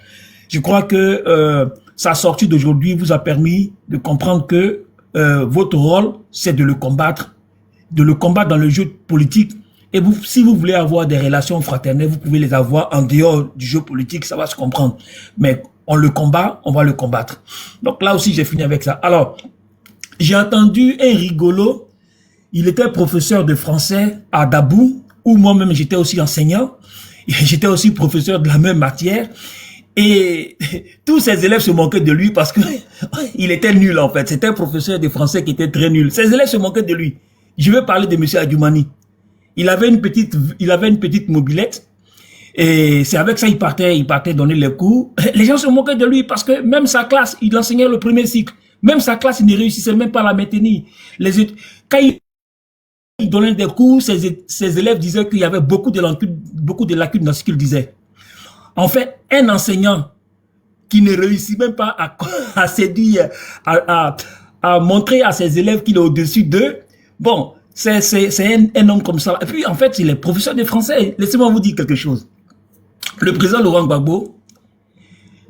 je crois que sa sortie d'aujourd'hui vous a permis de comprendre que votre rôle, c'est de le combattre dans le jeu politique. Et si vous voulez avoir des relations fraternelles, vous pouvez les avoir en dehors du jeu politique, ça va se comprendre. Mais on le combat, on va le combattre. Donc là aussi, j'ai fini avec ça. Alors, j'ai entendu un rigolo, il était professeur de français à Dabou, où moi-même j'étais aussi enseignant, j'étais aussi professeur de la même matière. Et tous ses élèves se moquaient de lui parce que il était nul en fait. C'était un professeur de français qui était très nul. Ses élèves se moquaient de lui. Je vais parler de monsieur Adjoumani. Il avait une petite mobilette et c'est avec ça il partait donner les cours. Les gens se moquaient de lui parce que même sa classe, il enseignait le premier cycle. Même sa classe, il ne réussissait même pas à la maintenir. Quand il donnait des cours, ses élèves disaient qu'il y avait beaucoup de lacunes dans ce qu'il disait. En fait, un enseignant qui ne réussit même pas à séduire, à montrer à ses élèves qu'il est au-dessus d'eux, bon, c'est un homme comme ça. Et puis, en fait, il est professeur de français. Laissez-moi vous dire quelque chose. Le président Laurent Gbagbo,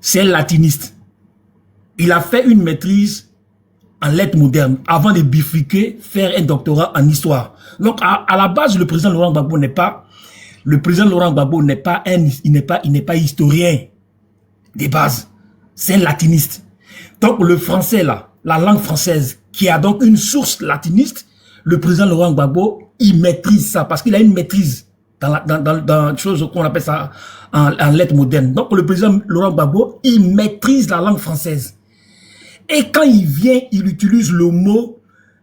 c'est un latiniste. Il a fait une maîtrise en lettres modernes avant de bifurquer, faire un doctorat en histoire. Donc, à la base, le président Laurent Gbagbo n'est pas historien de base. C'est un latiniste. Donc, le français, là, la langue française, qui a donc une source latiniste, le président Laurent Gbagbo, il maîtrise ça parce qu'il a une maîtrise dans chose qu'on appelle ça en lettres modernes. Donc, le président Laurent Gbagbo, il maîtrise la langue française. Et quand il vient, il utilise le mot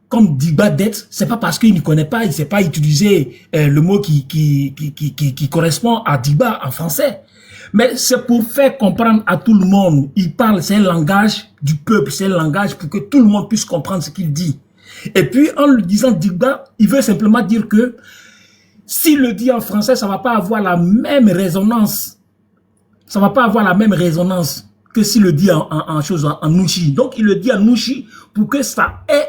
comme Digba dette, c'est pas parce qu'il ne connaît pas, il ne sait pas utiliser le mot qui correspond à Digba en français. Mais c'est pour faire comprendre à tout le monde. Il parle, c'est un langage du peuple, c'est un langage pour que tout le monde puisse comprendre ce qu'il dit. Et puis, en lui disant Digba, il veut simplement dire que s'il le dit en français, ça va pas avoir la même résonance. Ça va pas avoir la même résonance que s'il le dit en Nouchi. Donc, il le dit en Nouchi pour que ça ait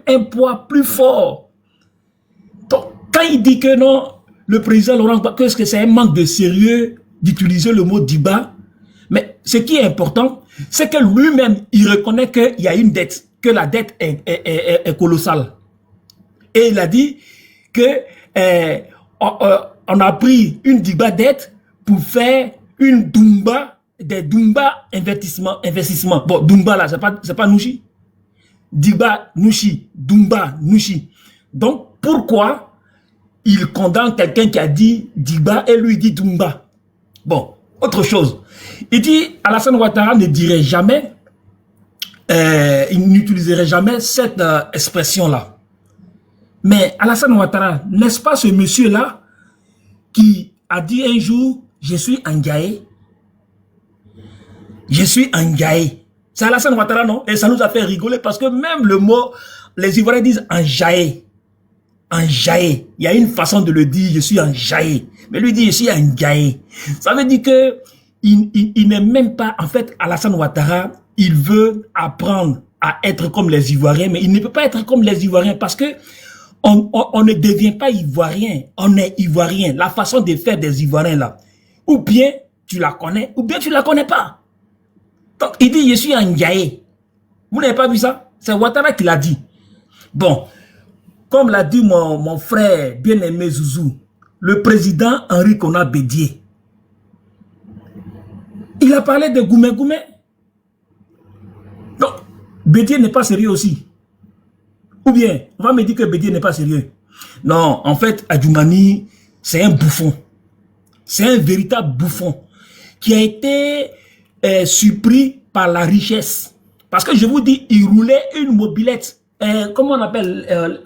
un poids plus fort. Donc, quand il dit que non, le président Laurent Gbagbo, qu'est-ce que c'est un manque de sérieux d'utiliser le mot Digba, mais ce qui est important, c'est que lui-même, il reconnaît qu'il y a une dette, que la dette est colossale. Et il a dit que on a pris une Digba dette pour faire une Dumba, des Dumba investissement. Bon, Dumba là, c'est pas Nouchi. Digba, Nouchi, Dumba, Nouchi. Donc, pourquoi il condamne quelqu'un qui a dit Digba et lui dit Dumba? Bon, autre chose. Il dit, Alassane Ouattara ne dirait jamais, il n'utiliserait jamais cette expression-là. Mais Alassane Ouattara, n'est-ce pas ce monsieur-là qui a dit un jour, je suis Ndiaye, Je suis enjaillé. C'est Alassane Ouattara, non? Et ça nous a fait rigoler parce que même le mot, les Ivoiriens disent enjaillé. Enjaillé. Il y a une façon de le dire, je suis enjaillé. Mais lui dit, je suis enjaillé. Ça veut dire que il n'est même pas, en fait, Alassane Ouattara, il veut apprendre à être comme les Ivoiriens, mais il ne peut pas être comme les Ivoiriens parce que on ne devient pas Ivoirien, on est Ivoirien. La façon de faire des Ivoiriens là, ou bien tu la connais, ou bien tu la connais pas. Donc il dit, je suis enjaillé. Vous n'avez pas vu ça? C'est Ouattara qui l'a dit. Bon, comme l'a dit mon frère bien-aimé Zouzou, le président Henri Konan Bédié, il a parlé de Goumé Goumé. Donc, Bédié n'est pas sérieux aussi. Ou bien, on va me dire que Bédié n'est pas sérieux. Non, en fait, Adjoumani, c'est un bouffon. C'est un véritable bouffon qui a été surpris par la richesse. Parce que je vous dis, il roulait une mobilette. Comment on appelle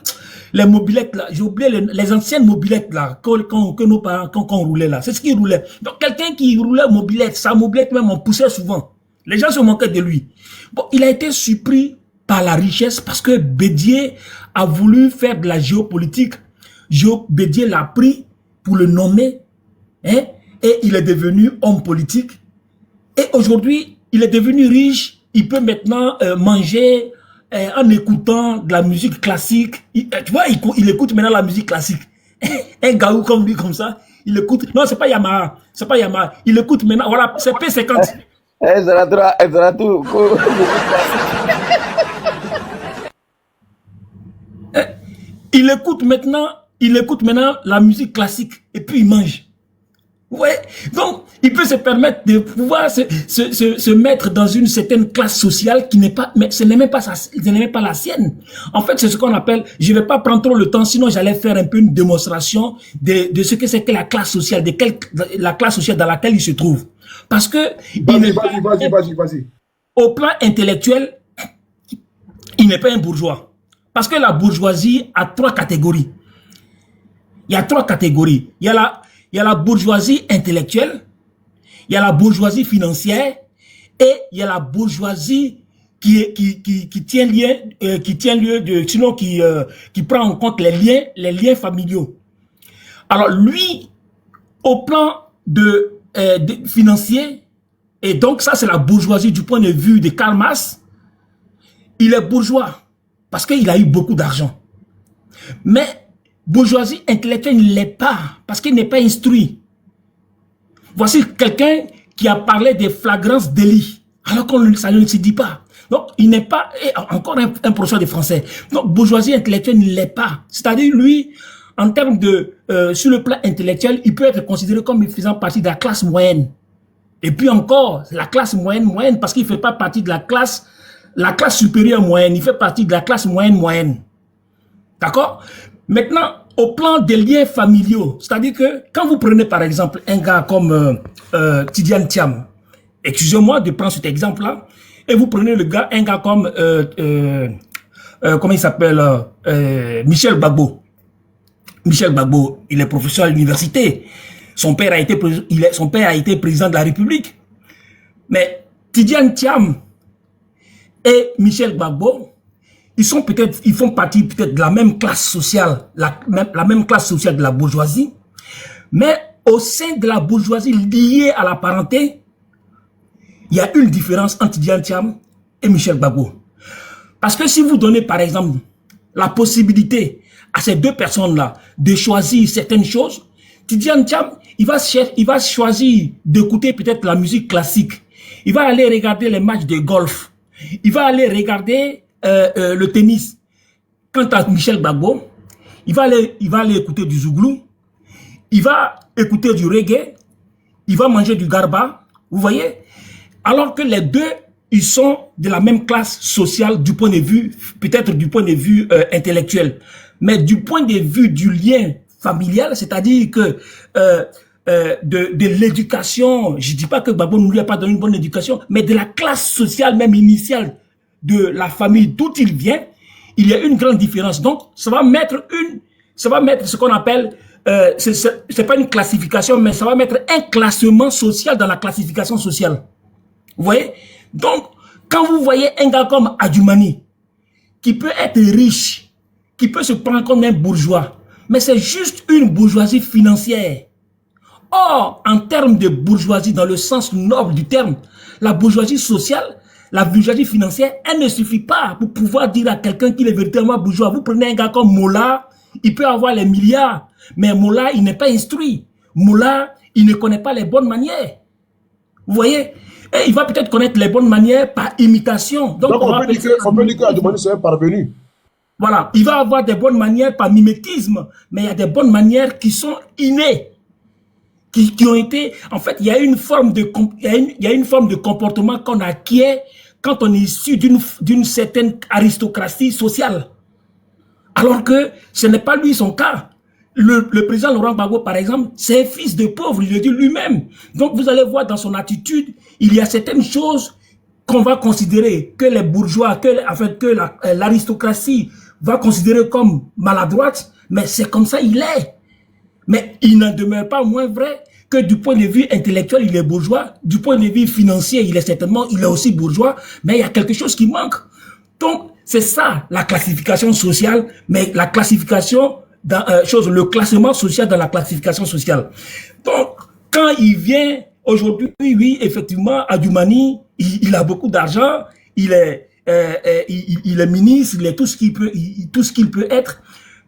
les mobilettes là? J'ai oublié les anciennes mobilettes là, que nos parents, quand on roulait là. C'est ce qu'il roulait. Donc, quelqu'un qui roulait mobilette, sa mobilette même, on poussait souvent. Les gens se moquaient de lui. Bon, il a été surpris par la richesse parce que Bédié a voulu faire de la géopolitique. Bédié l'a pris pour le nommer, hein, et il est devenu homme politique. Et aujourd'hui, il est devenu riche. Il peut maintenant manger en écoutant de la musique classique. Tu vois, il écoute maintenant la musique classique. Un gaou comme lui, comme ça, il écoute. Non, c'est pas Yamaha. C'est pas Yamaha. Il écoute maintenant. Voilà, c'est P50. Il écoute maintenant la musique classique et puis il mange. Ouais, donc il peut se permettre de pouvoir se mettre dans une certaine classe sociale qui n'est pas, mais ce n'est même pas la sienne. En fait, c'est ce qu'on appelle, je ne vais pas prendre trop le temps, sinon j'allais faire un peu une démonstration de ce que c'est que la classe sociale, la classe sociale dans laquelle il se trouve. Parce que Vas-y. Au plan intellectuel, il n'est pas un bourgeois. Parce que la bourgeoisie a trois catégories. Il y a trois catégories. Il y a la bourgeoisie intellectuelle, il y a la bourgeoisie financière et il y a la bourgeoisie qui tient lieu de, sinon qui prend en compte les liens familiaux. Alors lui, au plan de financier, et donc ça c'est la bourgeoisie du point de vue de Karl Marx, il est bourgeois parce qu'il a eu beaucoup d'argent. Mais bourgeoisie intellectuelle, il ne l'est pas, parce qu'il n'est pas instruit. Voici quelqu'un qui a parlé des flagrances délit, alors que ça ne se dit pas. Donc, il n'est pas, encore un professeur de français. Donc, bourgeoisie intellectuelle, il ne l'est pas. C'est-à-dire, lui, en termes de, sur le plan intellectuel, il peut être considéré comme faisant partie de la classe moyenne. Et puis encore, la classe moyenne, parce qu'il ne fait pas partie de la classe supérieure moyenne, il fait partie de la classe moyenne. D'accord? Maintenant, au plan des liens familiaux, c'est-à-dire que quand vous prenez par exemple un gars comme Tidiane Thiam, excusez-moi de prendre cet exemple-là, et vous prenez un gars comme, comment il s'appelle, Michel Gbagbo. Michel Gbagbo, il est professeur à l'université. Son père a été président de la République. Mais Tidiane Thiam et Michel Gbagbo, ils font partie peut-être de la même classe sociale, la même classe sociale de la bourgeoisie, mais au sein de la bourgeoisie liée à la parenté, il y a une différence entre Tidiane Thiam et Michel Gbagbo. Parce que si vous donnez par exemple la possibilité à ces deux personnes-là de choisir certaines choses, Tidiane Thiam, il va choisir d'écouter peut-être la musique classique. Il va aller regarder les matchs de golf. Il va aller regarder le tennis. Quant à Michel Gbagbo, il va aller écouter du zouglou, il va écouter du reggae, il va manger du garba, vous voyez? Alors que les deux, ils sont de la même classe sociale du point de vue, peut-être du point de vue intellectuel, mais du point de vue du lien familial, c'est-à-dire que de l'éducation, je ne dis pas que Gbagbo ne lui a pas donné une bonne éducation, mais de la classe sociale même initiale de la famille d'où il vient, il y a une grande différence. Donc, ça va mettre ce qu'on appelle, c'est pas une classification, mais ça va mettre un classement social dans la classification sociale. Vous voyez? Donc, quand vous voyez un gars comme Adjumani, qui peut être riche, qui peut se prendre comme un bourgeois, mais c'est juste une bourgeoisie financière. Or, en termes de bourgeoisie, dans le sens noble du terme, la bourgeoisie sociale, la bourgeoisie financière, elle ne suffit pas pour pouvoir dire à quelqu'un qu'il est véritablement bourgeois. Vous prenez un gars comme Mola, il peut avoir les milliards, mais Mola, il n'est pas instruit. Mola, il ne connaît pas les bonnes manières. Vous voyez? Et il va peut-être connaître les bonnes manières par imitation. Donc on peut dire que Adjumani, c'est un parvenu. Voilà, il va avoir des bonnes manières par mimétisme, mais il y a des bonnes manières qui sont innées. Qui ont été, en fait, il y a une forme de comportement qu'on acquiert quand on est issu d'une certaine aristocratie sociale. Alors que ce n'est pas lui son cas. Le président Laurent Gbagbo, par exemple, c'est un fils de pauvre, il le dit lui-même. Donc vous allez voir dans son attitude, il y a certaines choses qu'on va considérer, que les bourgeois, que l'aristocratie va considérer comme maladroite, mais c'est comme ça il est. Mais il n'en demeure pas moins vrai que du point de vue intellectuel, il est bourgeois. Du point de vue financier, il est aussi bourgeois. Mais il y a quelque chose qui manque. Donc, c'est ça, la classification sociale, mais la classification, le classement social dans la classification sociale. Donc, quand il vient, aujourd'hui, oui, effectivement, Adjumani, il a beaucoup d'argent, il est ministre, il est tout ce qu'il peut être.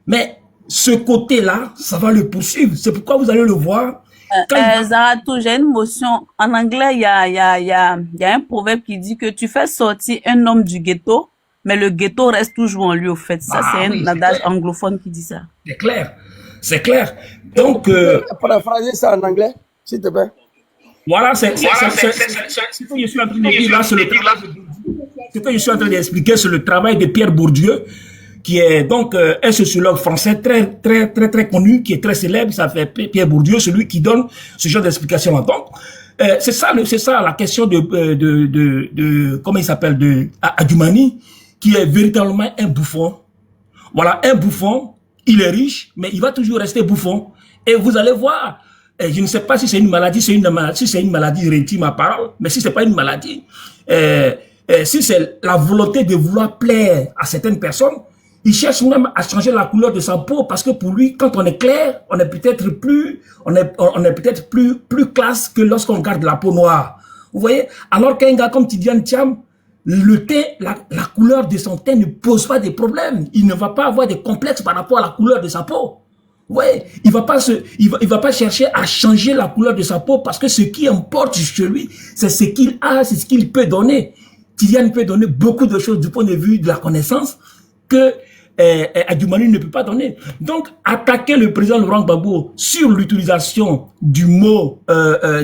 Mais ce côté-là, ça va le poursuivre. C'est pourquoi vous allez le voir. Zarato, j'ai une motion. En anglais, il y a un proverbe qui dit que tu fais sortir un homme du ghetto, mais le ghetto reste toujours en lui, au fait. Ça, c'est un adage anglophone qui dit ça. C'est clair. C'est clair. Donc, paraphraser ça en anglais, s'il te plaît. Voilà, c'est ce que je suis en train de dire là, c'est le travail. Ce que je suis en train d'expliquer, c'est le travail de Pierre Bourdieu, qui est donc un sociologue français très connu, qui est très célèbre. Ça fait Pierre Bourdieu, celui qui donne ce genre d'explication. Donc, c'est ça la question de comment il s'appelle, de Adjumani, qui est véritablement un bouffon. Voilà, un bouffon. Il est riche, mais il va toujours rester bouffon. Et vous allez voir, je ne sais pas si c'est une maladie, si c'est une maladie rétime ma parole, mais si c'est pas une maladie, si c'est la volonté de vouloir plaire à certaines personnes, il cherche même à changer la couleur de sa peau, parce que pour lui, quand on est clair, on est peut-être plus classe que lorsqu'on garde la peau noire. Vous voyez? Alors qu'un gars comme Tidiane Thiam, le teint, la couleur de son teint ne pose pas de problème. Il ne va pas avoir de complexe par rapport à la couleur de sa peau. Vous voyez? Il va pas chercher à changer la couleur de sa peau, parce que ce qui importe chez lui, c'est ce qu'il a, c'est ce qu'il peut donner. Tidiane peut donner beaucoup de choses du point de vue de la connaissance que Adjumani ne peut pas donner. Donc, attaquer le président Laurent Gbagbo sur l'utilisation du mot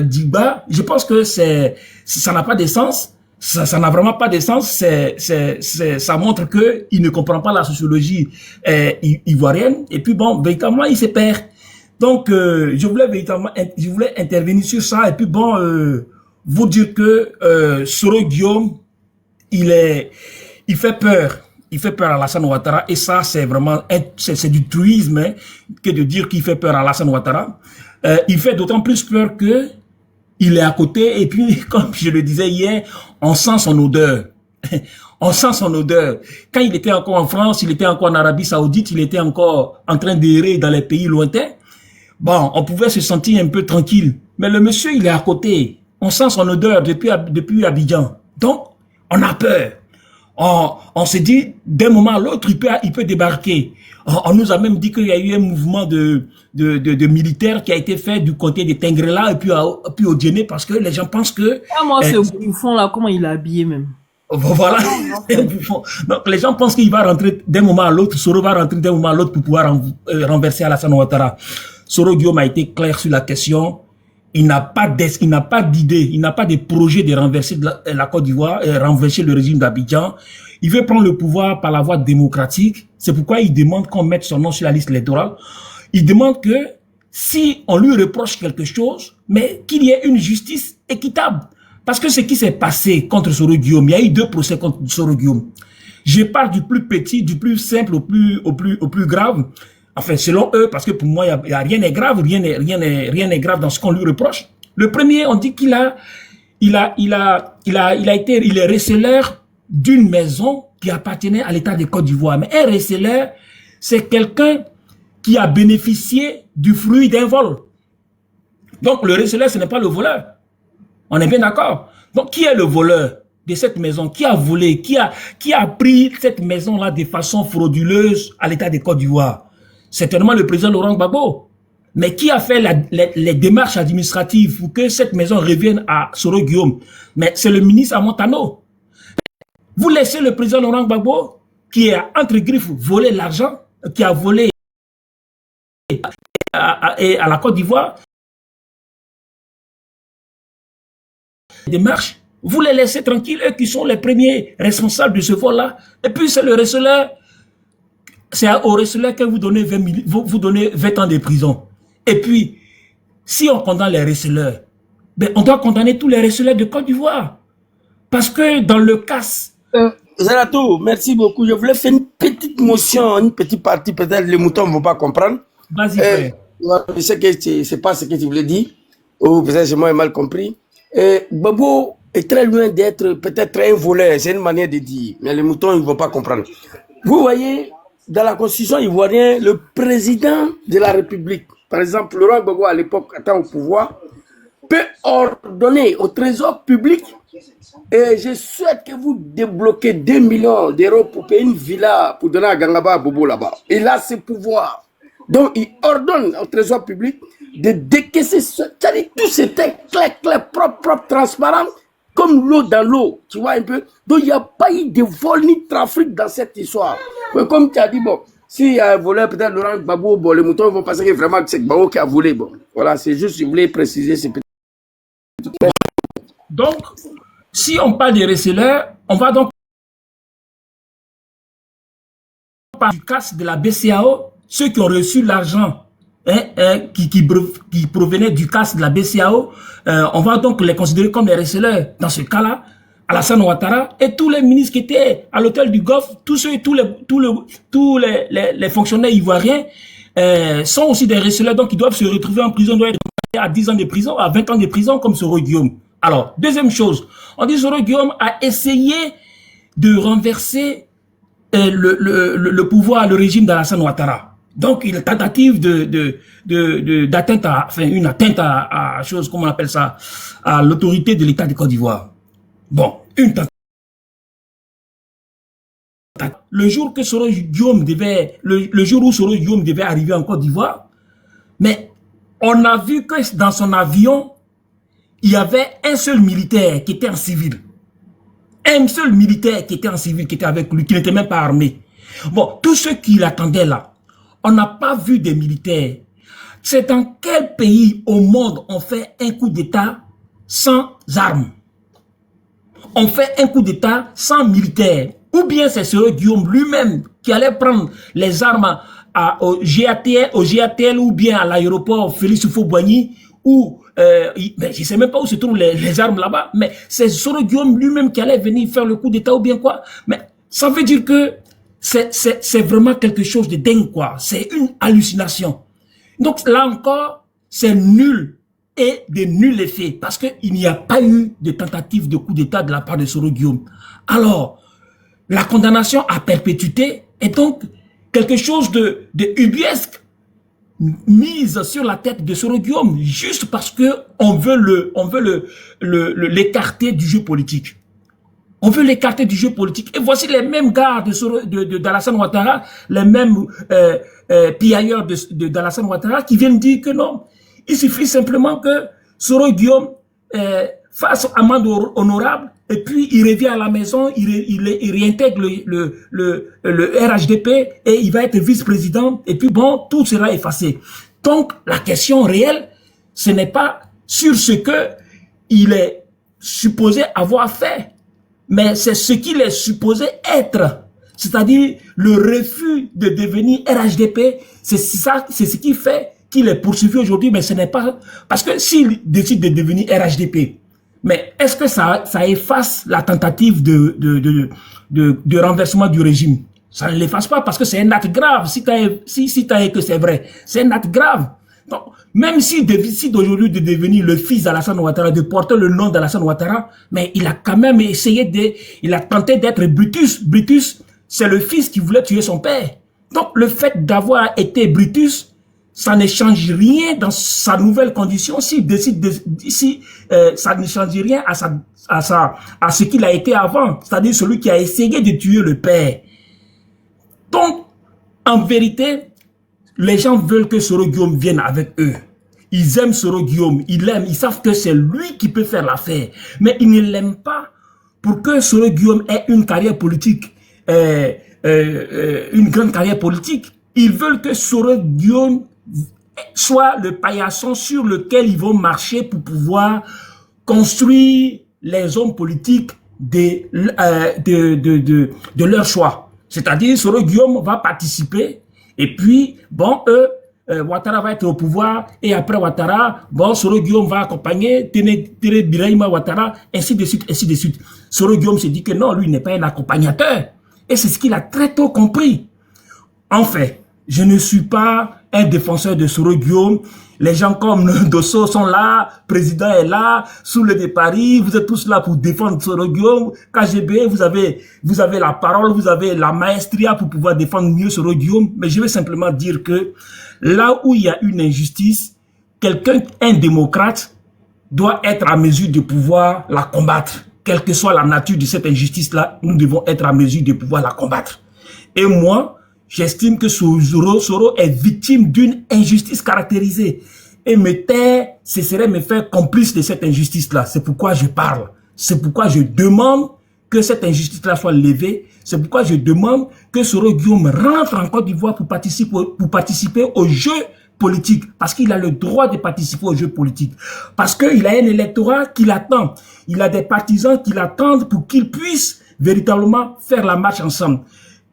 Digba, je pense que ça n'a pas de sens. Ça n'a vraiment pas de sens. Ça montre que il ne comprend pas la sociologie ivoirienne. Et puis bon, véritablement, il se perd. Donc, je voulais intervenir sur ça. Et puis bon, vous dire que Soro Guillaume, il fait peur. Il fait peur à Alassane Ouattara, et ça, c'est vraiment, c'est du truisme, hein, que de dire qu'il fait peur à Alassane Ouattara. Il fait d'autant plus peur que il est à côté, et puis, comme je le disais hier, on sent son odeur. On sent son odeur. Quand il était encore en France, il était encore en Arabie Saoudite, il était encore en train d'errer dans les pays lointains. Bon, on pouvait se sentir un peu tranquille. Mais le monsieur, il est à côté. On sent son odeur depuis Abidjan. Donc, on a peur. On s'est dit, d'un moment à l'autre, il peut débarquer. On nous a même dit qu'il y a eu un mouvement de militaires qui a été fait du côté de Tengrela et puis au Djenné, parce que les gens pensent que... Ah, moi, ce bouffon là, comment il est habillé même. Voilà, c'est un bouffon. Donc les gens pensent qu'il va rentrer d'un moment à l'autre, Soro va rentrer d'un moment à l'autre pour pouvoir renverser Alassane Ouattara. Soro Guillaume a été clair sur la question. Il n'a pas d'idée, il n'a pas de projet de renverser la Côte d'Ivoire, renverser le régime d'Abidjan. Il veut prendre le pouvoir par la voie démocratique. C'est pourquoi il demande qu'on mette son nom sur la liste électorale. Il demande que si on lui reproche quelque chose, mais qu'il y ait une justice équitable. Parce que ce qui s'est passé contre Soro Guillaume, il y a eu 2 procès contre Soro Guillaume. Je parle du plus petit, du plus simple au plus grave. Enfin, selon eux, parce que pour moi, rien n'est grave, rien n'est grave dans ce qu'on lui reproche. Le premier, on dit qu'il a il est receleur d'une maison qui appartenait à l'État de Côte d'Ivoire. Mais un receleur, c'est quelqu'un qui a bénéficié du fruit d'un vol. Donc le receleur, ce n'est pas le voleur. On est bien d'accord. Donc qui est le voleur de cette maison? Qui a volé? Qui a pris cette maison-là de façon frauduleuse à l'État de Côte d'Ivoire? Certainement le président Laurent Gbagbo. Mais qui a fait les démarches administratives pour que cette maison revienne à Soro Guillaume? Mais c'est le ministre Amontano. Vous laissez le président Laurent Gbagbo, qui a entre griffes volé l'argent, qui a volé à la Côte d'Ivoire, démarches, vous les laissez tranquilles, eux qui sont les premiers responsables de ce vol-là. Et puis c'est le receleur, c'est au receleur que vous donnez 20 ans de prison. Et puis, si on condamne les receleurs, ben on doit condamner tous les receleurs de Côte d'Ivoire. Parce que dans le cas... Zerato, merci beaucoup. Je voulais faire une petite motion, une petite partie, peut-être les moutons ne vont pas comprendre. Vas-y, frère. Je sais que c'est pas ce que tu voulais dire, ou peut-être que moi j'ai mal compris. Gbagbo est très loin d'être peut-être un voleur, c'est une manière de dire, mais les moutons ils ne vont pas comprendre. Vous voyez, dans la constitution ivoirienne, le président de la République, par exemple, Laurent Gbagbo à l'époque étant au pouvoir, peut ordonner au trésor public, et je souhaite que vous débloquez 2 millions d'euros pour payer une villa pour donner à Gangaba à Bobo là-bas. Il a ce pouvoir. Donc, il ordonne au trésor public de décaisser c'est-à-dire tout c'était clair, propre, transparent, comme l'eau dans l'eau, tu vois un peu. Donc, il n'y a pas eu de vol ni de trafic dans cette histoire. Mais comme tu as dit, bon, s'il y a un voleur, peut-être Laurent Gbagbo, bon, les moutons vont penser que vraiment c'est Gbagbo qui a volé. Bon, voilà, c'est juste, je voulais préciser ces petits. Donc, si on parle des receleurs, on va donc parler du cas de la BCAO, ceux qui ont reçu l'argent qui provenait du cas de la BCAO, on va donc les considérer comme des receleurs. Dans ce cas-là, Alassane Ouattara et tous les ministres qui étaient à l'hôtel du Golfe, tous les fonctionnaires ivoiriens sont aussi des receleurs, donc ils doivent se retrouver en prison, doivent être à 10 ans de prison, à 20 ans de prison comme Soro Guillaume. Alors, deuxième chose, on dit Soro Guillaume a essayé de renverser le pouvoir, le régime d'Alassane Ouattara. Donc, il y a une tentative d'atteinte à, enfin, une atteinte à chose, comment on appelle ça, à l'autorité de l'État de Côte d'Ivoire. Bon, une tentative. Le jour que Soro Guillaume devait, le jour où Soro Guillaume devait arriver en Côte d'Ivoire, mais on a vu que dans son avion, il y avait un seul militaire qui était en civil. Un seul militaire qui était en civil, qui était avec lui, qui n'était même pas armé. Bon, tous ceux qui l'attendaient là, on n'a pas vu des militaires. C'est dans quel pays au monde on fait un coup d'État sans armes? On fait un coup d'État sans militaires. Ou bien c'est Soro Guillaume lui-même qui allait prendre les armes au GATL ou bien à l'aéroport Félix Houphouët-Boigny ou je ne sais même pas où se trouvent les armes là-bas, mais c'est Soro Guillaume lui-même qui allait venir faire le coup d'État ou bien quoi. Mais ça veut dire que c'est vraiment quelque chose de dingue, quoi. C'est une hallucination. Donc là encore, c'est nul et de nul effet parce qu'il n'y a pas eu de tentative de coup d'État de la part de Soro Guillaume. Alors, la condamnation à perpétuité est donc quelque chose de ubuesque mise sur la tête de Soro Guillaume juste parce que on veut l'écarter du jeu politique. On veut l'écarter du jeu politique. Et voici les mêmes gars d'Alassane Ouattara, les mêmes piailleurs d'Alassane Ouattara qui viennent dire que non. Il suffit simplement que Soro Guillaume fasse amende honorable et puis il revient à la maison, il réintègre le RHDP et il va être vice-président et puis bon, tout sera effacé. Donc, la question réelle, ce n'est pas sur ce que il est supposé avoir fait, mais c'est ce qu'il est supposé être. C'est-à-dire le refus de devenir RHDP, c'est ce qui fait qu'il est poursuivi aujourd'hui, mais ce n'est pas... Parce que s'il décide de devenir RHDP, mais est-ce que ça efface la tentative de renversement du régime? Ça ne l'efface pas parce que c'est un acte grave. Si t'as que c'est vrai, c'est un acte grave. Donc, même si décide aujourd'hui de devenir le fils d'Alassane Ouattara, de porter le nom d'Alassane Ouattara, mais il a quand même essayé il a tenté d'être Brutus. Brutus, c'est le fils qui voulait tuer son père. Donc, le fait d'avoir été Brutus, ça ne change rien dans sa nouvelle condition. S'il décide ça ne change rien à ce qu'il a été avant. C'est-à-dire celui qui a essayé de tuer le père. Donc, en vérité, les gens veulent que Soro Guillaume vienne avec eux. Ils aiment Soro Guillaume, ils l'aiment, ils savent que c'est lui qui peut faire l'affaire. Mais ils ne l'aiment pas pour que Soro Guillaume ait une carrière politique, une grande carrière politique. Ils veulent que Soro Guillaume soit le paillasson sur lequel ils vont marcher pour pouvoir construire les hommes politiques de leur choix. C'est-à-dire, Soro Guillaume va participer et puis, bon, Ouattara va être au pouvoir et après Ouattara, bon, Soro Guillaume va accompagner Tere Birahima Ouattara, ainsi de suite, ainsi de suite. Soro Guillaume se dit que non, lui n'est pas un accompagnateur. Et c'est ce qu'il a très tôt compris. En fait, je ne suis pas un défenseur de Soro Guillaume. Les gens comme Dosso sont là, le président est là, Soule de Paris, vous êtes tous là pour défendre Soro Guillaume. KGB, vous avez la parole, vous avez la maestria pour pouvoir défendre mieux Soro Guillaume. Mais je vais simplement dire que là où il y a une injustice, un démocrate, doit être à mesure de pouvoir la combattre. Quelle que soit la nature de cette injustice-là, nous devons être à mesure de pouvoir la combattre. Et moi, j'estime que Soro est victime d'une injustice caractérisée. Et me taire, ce serait me faire complice de cette injustice-là. C'est pourquoi je parle. C'est pourquoi je demande que cette injustice-là soit levée. C'est pourquoi je demande que Soro Guillaume rentre en Côte d'Ivoire pour participer aux jeux politiques. Parce qu'il a le droit de participer aux jeux politiques. Parce qu'il a un électorat qui l'attend. Il a des partisans qui l'attendent pour qu'ils puissent véritablement faire la marche ensemble.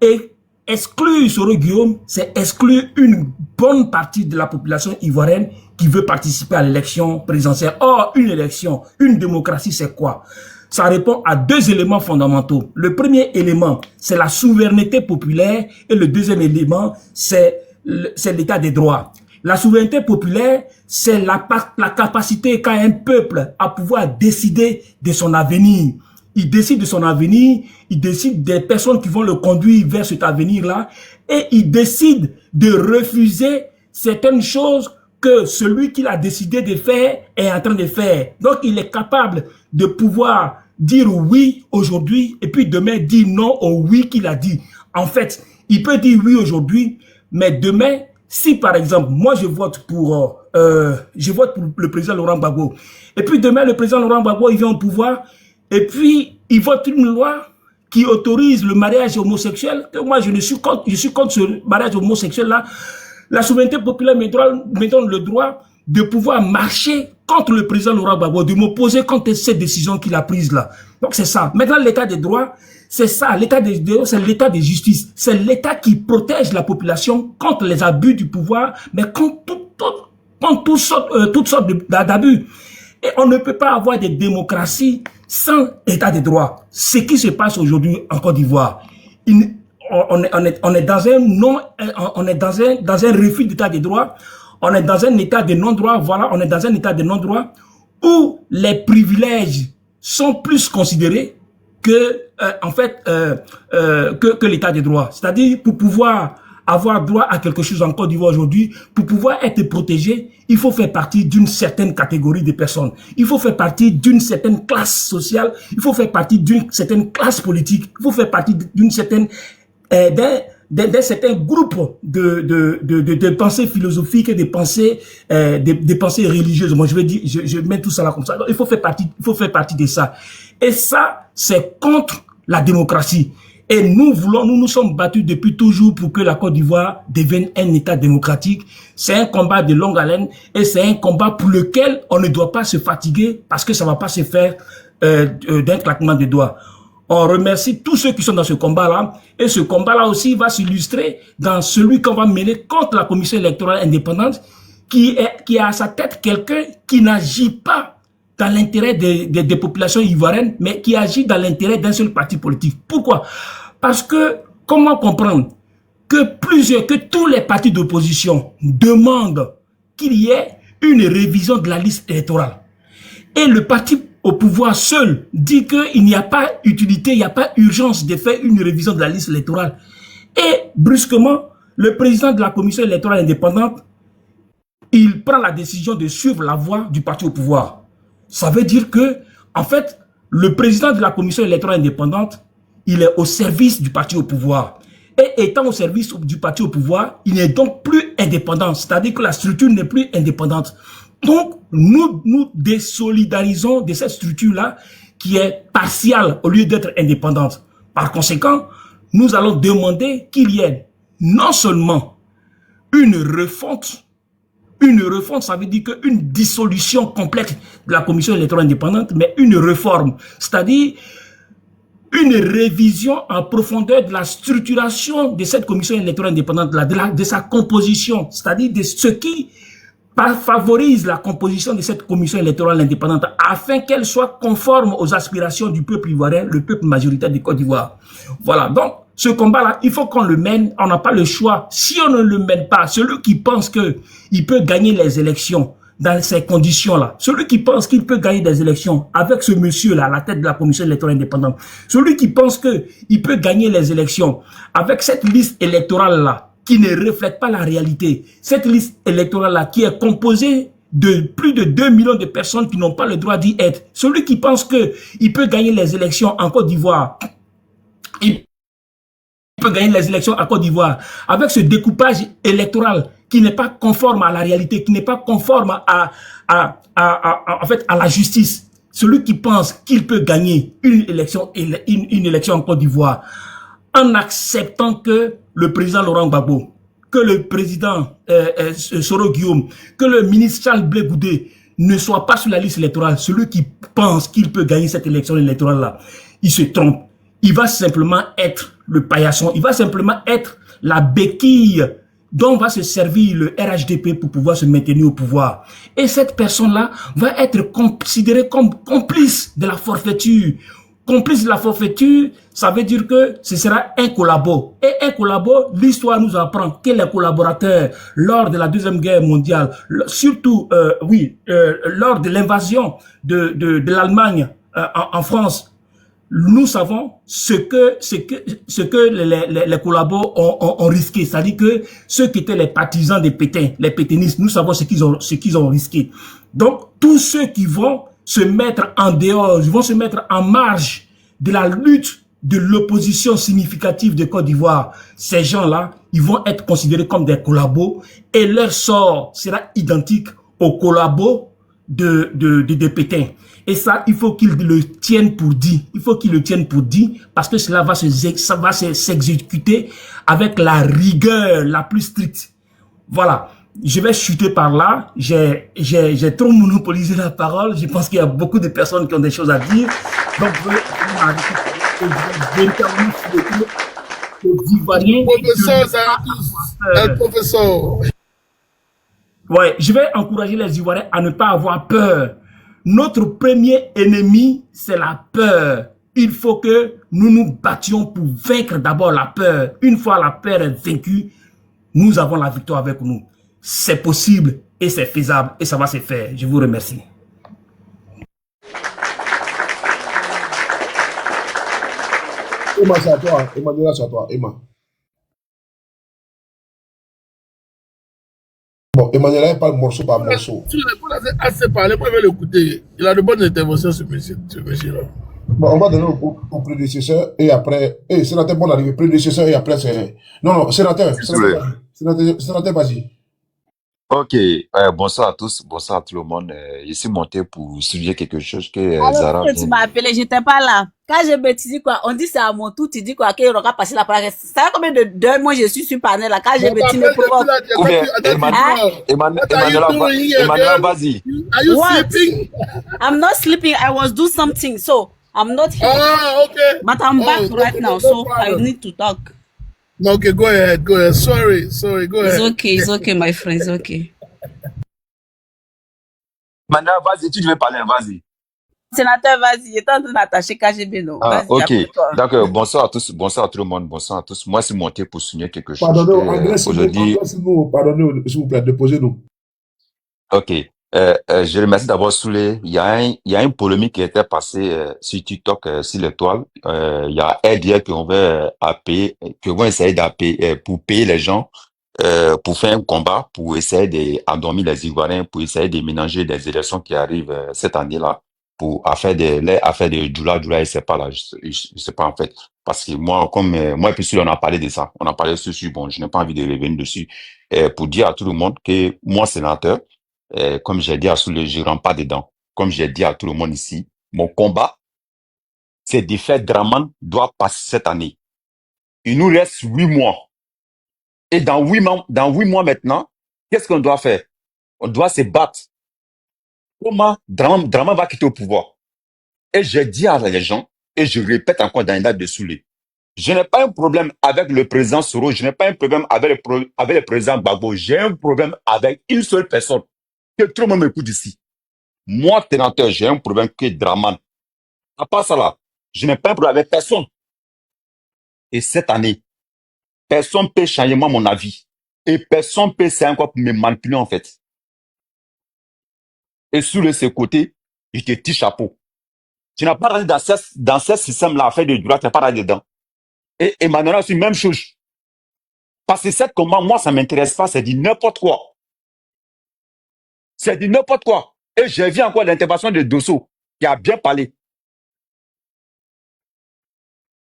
Et exclure Soro Guillaume, c'est exclure une bonne partie de la population ivoirienne qui veut participer à l'élection présidentielle. Or, une élection, une démocratie, c'est quoi? Ça répond à deux éléments fondamentaux. Le premier élément, c'est la souveraineté populaire et le deuxième élément, c'est l'état des droits. La souveraineté populaire, c'est la capacité qu'a un peuple à pouvoir décider de son avenir. Il décide de son avenir, il décide des personnes qui vont le conduire vers cet avenir-là et il décide de refuser certaines choses que celui qui a décidé de faire est en train de faire. Donc, il est capable de pouvoir dire oui aujourd'hui et puis demain dire non au oui qu'il a dit. En fait, il peut dire oui aujourd'hui, mais demain, si par exemple, moi je vote pour le président Laurent Gbagbo et puis demain, le président Laurent Gbagbo, il vient au pouvoir et puis il vote une loi qui autorise le mariage homosexuel, que moi je suis contre ce mariage homosexuel-là. La souveraineté populaire me donne le droit de pouvoir marcher contre le président Laurent Gbagbo, de m'opposer contre cette décision qu'il a prise là. Donc c'est ça. Maintenant, l'état des droits, c'est ça. L'état des droits, c'est l'état de justice. C'est l'état qui protège la population contre les abus du pouvoir, mais contre toutes sortes d'abus. Et on ne peut pas avoir des démocraties sans état des droits. Ce qui se passe aujourd'hui en Côte d'Ivoire, on est dans un refus d'état des droits, on est dans un état de non-droit, voilà, on est dans un état de non-droit où les privilèges sont plus considérés que, que l'état des droits. C'est-à-dire, pour pouvoir avoir droit à quelque chose en Côte d'Ivoire aujourd'hui, pour pouvoir être protégé, il faut faire partie d'une certaine catégorie de personnes. Il faut faire partie d'une certaine classe sociale, il faut faire partie d'une certaine classe politique, il faut faire partie d'une certaine d'un certain groupe de pensées philosophiques et des pensées religieuses. Moi, je mets tout ça là comme ça. Donc, il faut faire partie de ça. Et ça, c'est contre la démocratie. Et nous sommes battus depuis toujours pour que la Côte d'Ivoire devienne un État démocratique. C'est un combat de longue haleine et c'est un combat pour lequel on ne doit pas se fatiguer parce que ça va pas se faire d'un claquement de doigts. On remercie tous ceux qui sont dans ce combat-là. Et ce combat-là aussi va s'illustrer dans celui qu'on va mener contre la commission électorale indépendante qui a à sa tête quelqu'un qui n'agit pas dans l'intérêt des populations ivoiriennes, mais qui agit dans l'intérêt d'un seul parti politique. Pourquoi? Parce que, comment comprendre que tous les partis d'opposition demandent qu'il y ait une révision de la liste électorale. Et le parti au pouvoir seul dit qu'il n'y a pas utilité, il n'y a pas urgence de faire une révision de la liste électorale. Et brusquement, le président de la commission électorale indépendante, il prend la décision de suivre la voie du parti au pouvoir. Ça veut dire que, en fait, le président de la commission électorale indépendante, il est au service du parti au pouvoir. Et étant au service du parti au pouvoir, il n'est donc plus indépendant. C'est-à-dire que la structure n'est plus indépendante. Donc, nous désolidarisons de cette structure-là qui est partiale au lieu d'être indépendante. Par conséquent, nous allons demander qu'il y ait non seulement une refonte, ça veut dire qu'une dissolution complète de la commission électorale indépendante, mais une réforme, c'est-à-dire une révision en profondeur de la structuration de cette commission électorale indépendante, de sa composition, c'est-à-dire de ce qui favorise la composition de cette commission électorale indépendante afin qu'elle soit conforme aux aspirations du peuple ivoirien, le peuple majoritaire de Côte d'Ivoire. Voilà, donc ce combat-là, il faut qu'on le mène, on n'a pas le choix. Si on ne le mène pas, celui qui pense qu'il peut gagner les élections dans ces conditions-là, celui qui pense qu'il peut gagner des élections avec ce monsieur-là à la tête de la commission électorale indépendante, celui qui pense qu'il peut gagner les élections avec cette liste électorale-là, qui ne reflète pas la réalité. Cette liste électorale-là qui est composée de plus de 2 millions de personnes qui n'ont pas le droit d'y être. Celui qui pense qu'il peut gagner les élections en Côte d'Ivoire, il peut gagner les élections en Côte d'Ivoire avec ce découpage électoral qui n'est pas conforme à la réalité, qui n'est pas conforme en fait, à la justice. Celui qui pense qu'il peut gagner une élection en Côte d'Ivoire en acceptant que le président Laurent Gbagbo, que le président Soro Guillaume, que le ministre Charles Blé Goudé ne soient pas sur la liste électorale, celui qui pense qu'il peut gagner cette élection électorale-là, il se trompe. Il va simplement être le paillasson, il va simplement être la béquille dont va se servir le RHDP pour pouvoir se maintenir au pouvoir. Et cette personne-là va être considérée comme complice de la forfaiture. Complice de la forfaiture, ça veut dire que ce sera un collabo. Et un collabo, l'histoire nous apprend que les collaborateurs, lors de la Deuxième Guerre mondiale, surtout, lors de l'invasion de l'Allemagne en France, nous savons ce que les collabos ont risqué. C'est-à-dire que ceux qui étaient les partisans des Pétains, les pétainistes, nous savons ce qu'ils ont risqué. Donc, tous ceux qui vont se mettre en dehors, ils vont se mettre en marge de la lutte de l'opposition significative de Côte d'Ivoire. Ces gens-là, ils vont être considérés comme des collabos et leur sort sera identique aux collabos de Pétain. Et ça, il faut qu'ils le tiennent pour dit. Il faut qu'ils le tiennent pour dit parce que cela va s'exécuter avec la rigueur la plus stricte. Voilà. Je vais chuter par là. J'ai trop monopolisé la parole. Je pense qu'il y a beaucoup de personnes qui ont des choses à dire. Donc, je vais intervenir sur les Ivoiriens. Professeur. Ouais, je vais encourager les Ivoiriens à ne pas avoir peur. Notre premier ennemi, c'est la peur. Il faut que nous nous battions pour vaincre d'abord la peur. Une fois la peur est vaincue, nous avons la victoire avec nous. C'est possible et c'est faisable et ça va se faire. Je vous remercie. Emma, c'est à toi. Emmanuel, c'est à toi. Emma. Bon, Emmanuel parle morceau par morceau. Vous l'avez assez parlé, moi je vais l'écouter. Il a de bonnes interventions, ce monsieur-là. Bon, on va donner au prédécesseur et après. Sénateur, bon arrivée. Prédécesseur et après, c'est. Non, sénateur. Sénateur, vas-y. Ok, bonsoir à tous, bonsoir à tout le monde. Je suis monté pour souligner quelque chose que Zara Alors, tu m'as appelé, j'étais pas là. Quand j'ai bêtisé quoi, on dit c'est à mon tour, tu dis quoi, qu'il aura passé la parole. Ça fait combien d'heures moi je suis sur panel là, quand j'ai bêtisé le provoque. Ou bien, Emmanuel, vas-y. Are you What? sleeping? I'm not sleeping, I was doing something, so I'm not here. Ah, okay. But I'm back right now, no so problem. I need to talk. No, okay, go ahead. Sorry, go ahead. It's okay, my friend, it's okay. Emmanuel, vas-y, tu devais parler, vas-y. Sénateur, vas-y, il est en train d'attacher KGB, non? Ah, Vas-y, ok. appelle-toi. Donc, bonsoir à tous, bonsoir à tout le monde, bonsoir à tous. Moi, c'est monté pour souligner quelque chose Pardonnez, que aujourd'hui. pardonnez, s'il vous plaît, déposez-nous. Ok. Je remercie d'abord Soulé. Il y a une polémique qui était passée sur TikTok, sur l'étoile. Il y a RDR qui qui vont essayer pour payer les gens, pour faire un combat, pour essayer d'endormir les Ivoiriens, pour essayer de ménager des élections qui arrivent cette année-là, pour affaire de Djoula, je sais pas là, je sais pas en fait. Parce que moi, moi et puis Soulé, on a parlé de ça. On a parlé dessus. Bon, je n'ai pas envie de revenir dessus. Pour dire à tout le monde que moi, sénateur, comme j'ai dit à Souley, je rentre pas dedans. Comme j'ai dit à tout le monde ici, mon combat, c'est de faire Draman doit passer cette année. Il nous reste 8 mois. Et dans 8 mois maintenant, qu'est-ce qu'on doit faire? On doit se battre. Comment Draman va quitter au pouvoir? Et j'ai dit à les gens, et je répète encore dans les dates de Souley, je n'ai pas un problème avec le président Soro, je n'ai pas un problème avec le président Gbagbo, j'ai un problème avec une seule personne, que tout le monde m'écoute ici. Moi, sénateur, j'ai un problème que Draman. À part ça là, je n'ai pas un problème avec personne. Et cette année, personne ne peut changer moi mon avis. Et personne ne peut essayer encore pour me manipuler en fait. Et sur ce côté, je te tire chapeau. Tu n'as pas rentré dans ce système-là, à faire de droit, tu n'as pas rentré dedans. Et Emmanuel, c'est la même chose. Parce que cette combat, moi, ça ne m'intéresse pas, c'est du n'importe quoi. C'est du n'importe quoi. Et j'ai vu encore l'intervention de Dosso, qui a bien parlé.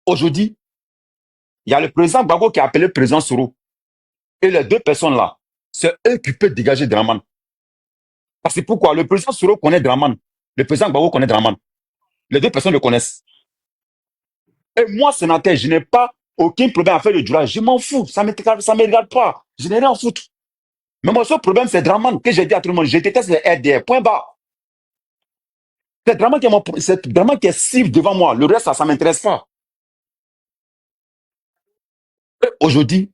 Aujourd'hui, il y a le président Gbagbo qui a appelé le président Soro. Et les deux personnes là, c'est eux qui peuvent dégager Draman. Parce que pourquoi? Le président Soro connaît Draman. Le président Gbagbo connaît Draman. Les deux personnes le connaissent. Et moi, sénateur, je n'ai pas aucun problème à faire le Djoula. Je m'en fous. Ça ne me regarde pas. Je n'ai rien à foutre. Mais mon seul problème, c'est Draman que j'ai dit à tout le monde. Je déteste les RDR. Point barre. C'est Draman qui est cible devant moi. Le reste, ça ne m'intéresse pas. Et aujourd'hui,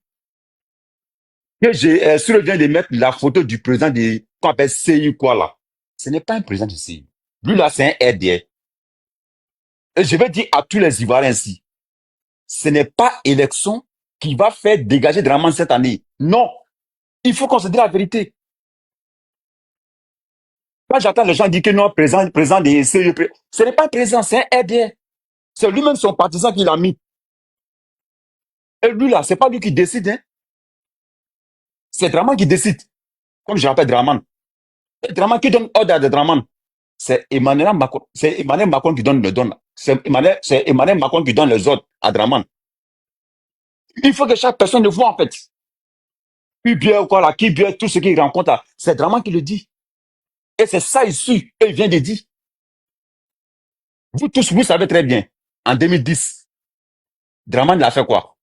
sur le vient de mettre la photo du président de qu'on appelle CI quoi là. Ce n'est pas un président de CI. Lui là, c'est un RDR. Et je vais dire à tous les Ivoiriens ici, ce n'est pas élection qui va faire dégager Draman cette année. Non. Il faut qu'on se dise la vérité. Quand j'entends les gens dire que non, président des CI, ce n'est pas un président, c'est un RDR. C'est lui-même son partisan qui l'a mis. Et lui là, c'est pas lui qui décide. Hein. C'est Draman qui décide. Comme je rappelle Draman. C'est Draman qui donne ordre à Draman. C'est Emmanuel Macron qui donne le don. C'est Emmanuel Macron qui donne les ordres à Draman. Il faut que chaque personne le voit en fait. Qui bien ou quoi là, qui bien tout ce qu'il rencontre là, c'est Draman qui le dit. Et c'est ça ici, et il vient de dire. Vous tous, vous savez très bien, en 2010, Draman il a fait quoi?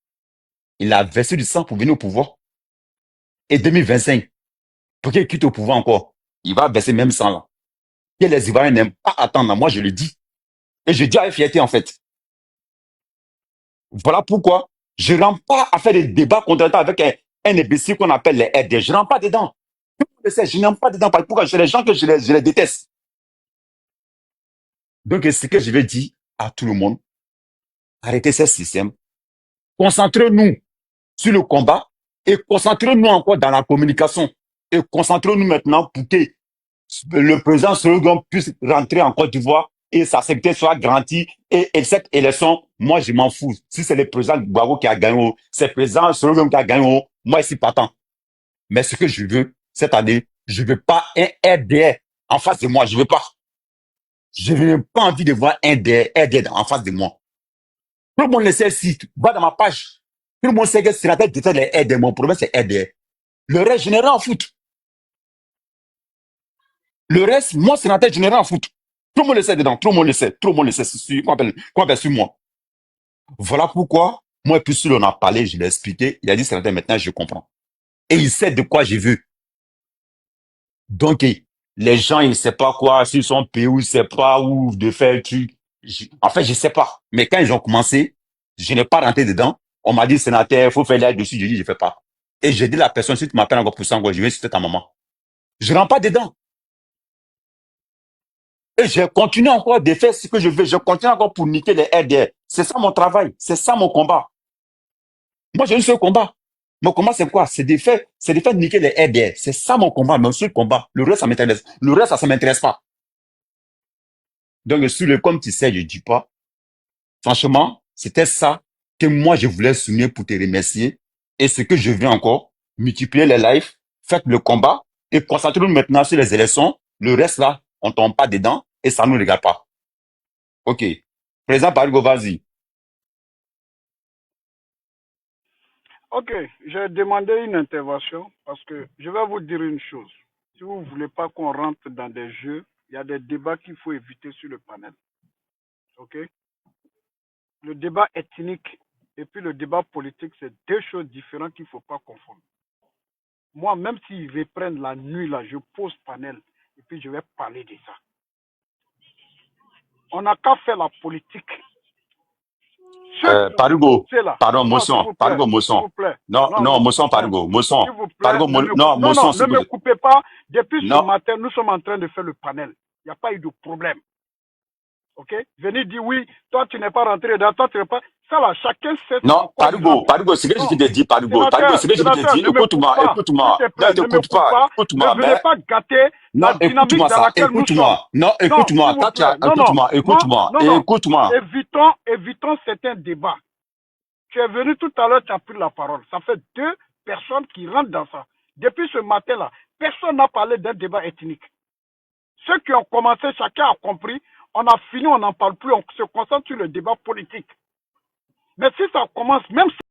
Il a versé du sang pour venir au pouvoir. Et 2025, pour qu'il quitte au pouvoir encore, il va verser même sang là. Et les Ivoiriens n'aiment pas attendre, moi je le dis. Et je dis avec fierté en fait. Voilà pourquoi je ne rentre pas à faire des débats contre avec un imbécile qu'on appelle les RD. Je ne rentre pas dedans. Tout le monde le sait, je n'aime pas dedans. Pourquoi? C'est les gens que je les déteste. Donc, ce que je vais dire à tout le monde, arrêtez ce système. Concentrez-nous sur le combat et concentrez-nous encore dans la communication. Et concentrez-nous maintenant pour que le président Sorogon puisse rentrer en Côte d'Ivoire et sa sécurité soit garantie. Et cette élection, moi, je m'en fous. Si c'est le président Gbagbo qui a gagné, c'est le président Sorogon qui a gagné, moi, ici, pas tant. Mais ce que je veux, cette année, je ne veux pas un RDR en face de moi. Je ne veux pas. Je n'ai pas envie de voir un RDR en face de moi. Tout le monde le sait ici. Va dans ma page. Tout le monde sait que c'est la tête de les RDR. Mon problème, c'est RDR. Le reste, je n'ai rien à foutre. Le reste, moi, c'est la tête, je n'ai rien à foutre. Tout le monde le sait dedans. Tout le monde le sait. Tout le monde le sait. Qu'on appelle sur moi. Voilà pourquoi, moi, et puis si on a parlé, je l'ai expliqué. Il a dit, c'est la tête, maintenant, je comprends. Et il sait de quoi j'ai vu. Donc, les gens, ils ne savent pas quoi, s'ils sont payés ou ils ne savent pas où de faire le truc. En fait, je ne sais pas. Mais quand ils ont commencé, je n'ai pas rentré dedans. On m'a dit, sénateur, il faut faire l'aide dessus. Je dis, je ne fais pas. Et j'ai dit à la personne, si tu m'appelles encore pour ça, je vais citer ta maman. Je ne rentre pas dedans. Et je continue encore de faire ce que je veux. Je continue encore pour niquer les RDR. C'est ça mon travail. C'est ça mon combat. Moi, j'ai un seul combat. Mon combat, c'est quoi? C'est de faire niquer les RDR. C'est ça mon combat, mon seul combat. Le reste, ça m'intéresse. Le reste, ça m'intéresse pas. Donc, sur le comme tu sais, je dis pas. Franchement, c'était ça que moi, je voulais souligner pour te remercier. Et ce que je veux encore, multiplier les lives, faites le combat et concentrez-nous maintenant sur les élections. Le reste là, on tombe pas dedans et ça nous regarde pas. OK. Président Parigo, vas-y. Ok, j'ai demandé une intervention parce que je vais vous dire une chose. Si vous ne voulez pas qu'on rentre dans des jeux, il y a des débats qu'il faut éviter sur le panel. Ok? Le débat ethnique et puis le débat politique, c'est deux choses différentes qu'il ne faut pas confondre. Moi, même s'ils veulent prendre la nuit, là, je pose panel et puis je vais parler de ça. On n'a qu'à faire la politique. Parigo, Là. pardon, Non, s'il Mousson, vous plaît, Parigo, s'il Mousson. vous plaît. Non, non, Mousson, Parigo, Mousson. S'il vous plaît, Parigo, non, Mousson, ne me coupez pas. Depuis ce non, matin, nous sommes en train de faire le panel. Il n'y a pas eu de problème. Ok? Venez dire oui, toi tu n'es pas rentré dedans, toi tu n'es pas. Ça là, chacun sait non, son corps. Parigo, ce que je te dis, Parigo, ce que je te dis, Ne me coupe pas. écoute-moi, S'il te non, plaît, ne me t'écoute coupe pas. écoute-moi, Ne venez pas gâter la non, dynamique écoute-moi dans ça, laquelle nous sommes. non, écoute-moi, Non, s'il vous plaît. écoute-moi. Évitons certains débats. Tu es venu tout à l'heure, tu as pris la parole. Ça fait deux personnes qui rentrent dans ça. Depuis ce matin-là, personne n'a parlé d'un débat ethnique. Ceux qui ont commencé, chacun a compris. On a fini, on n'en parle plus, on se concentre sur le débat politique. Mais si ça commence, même si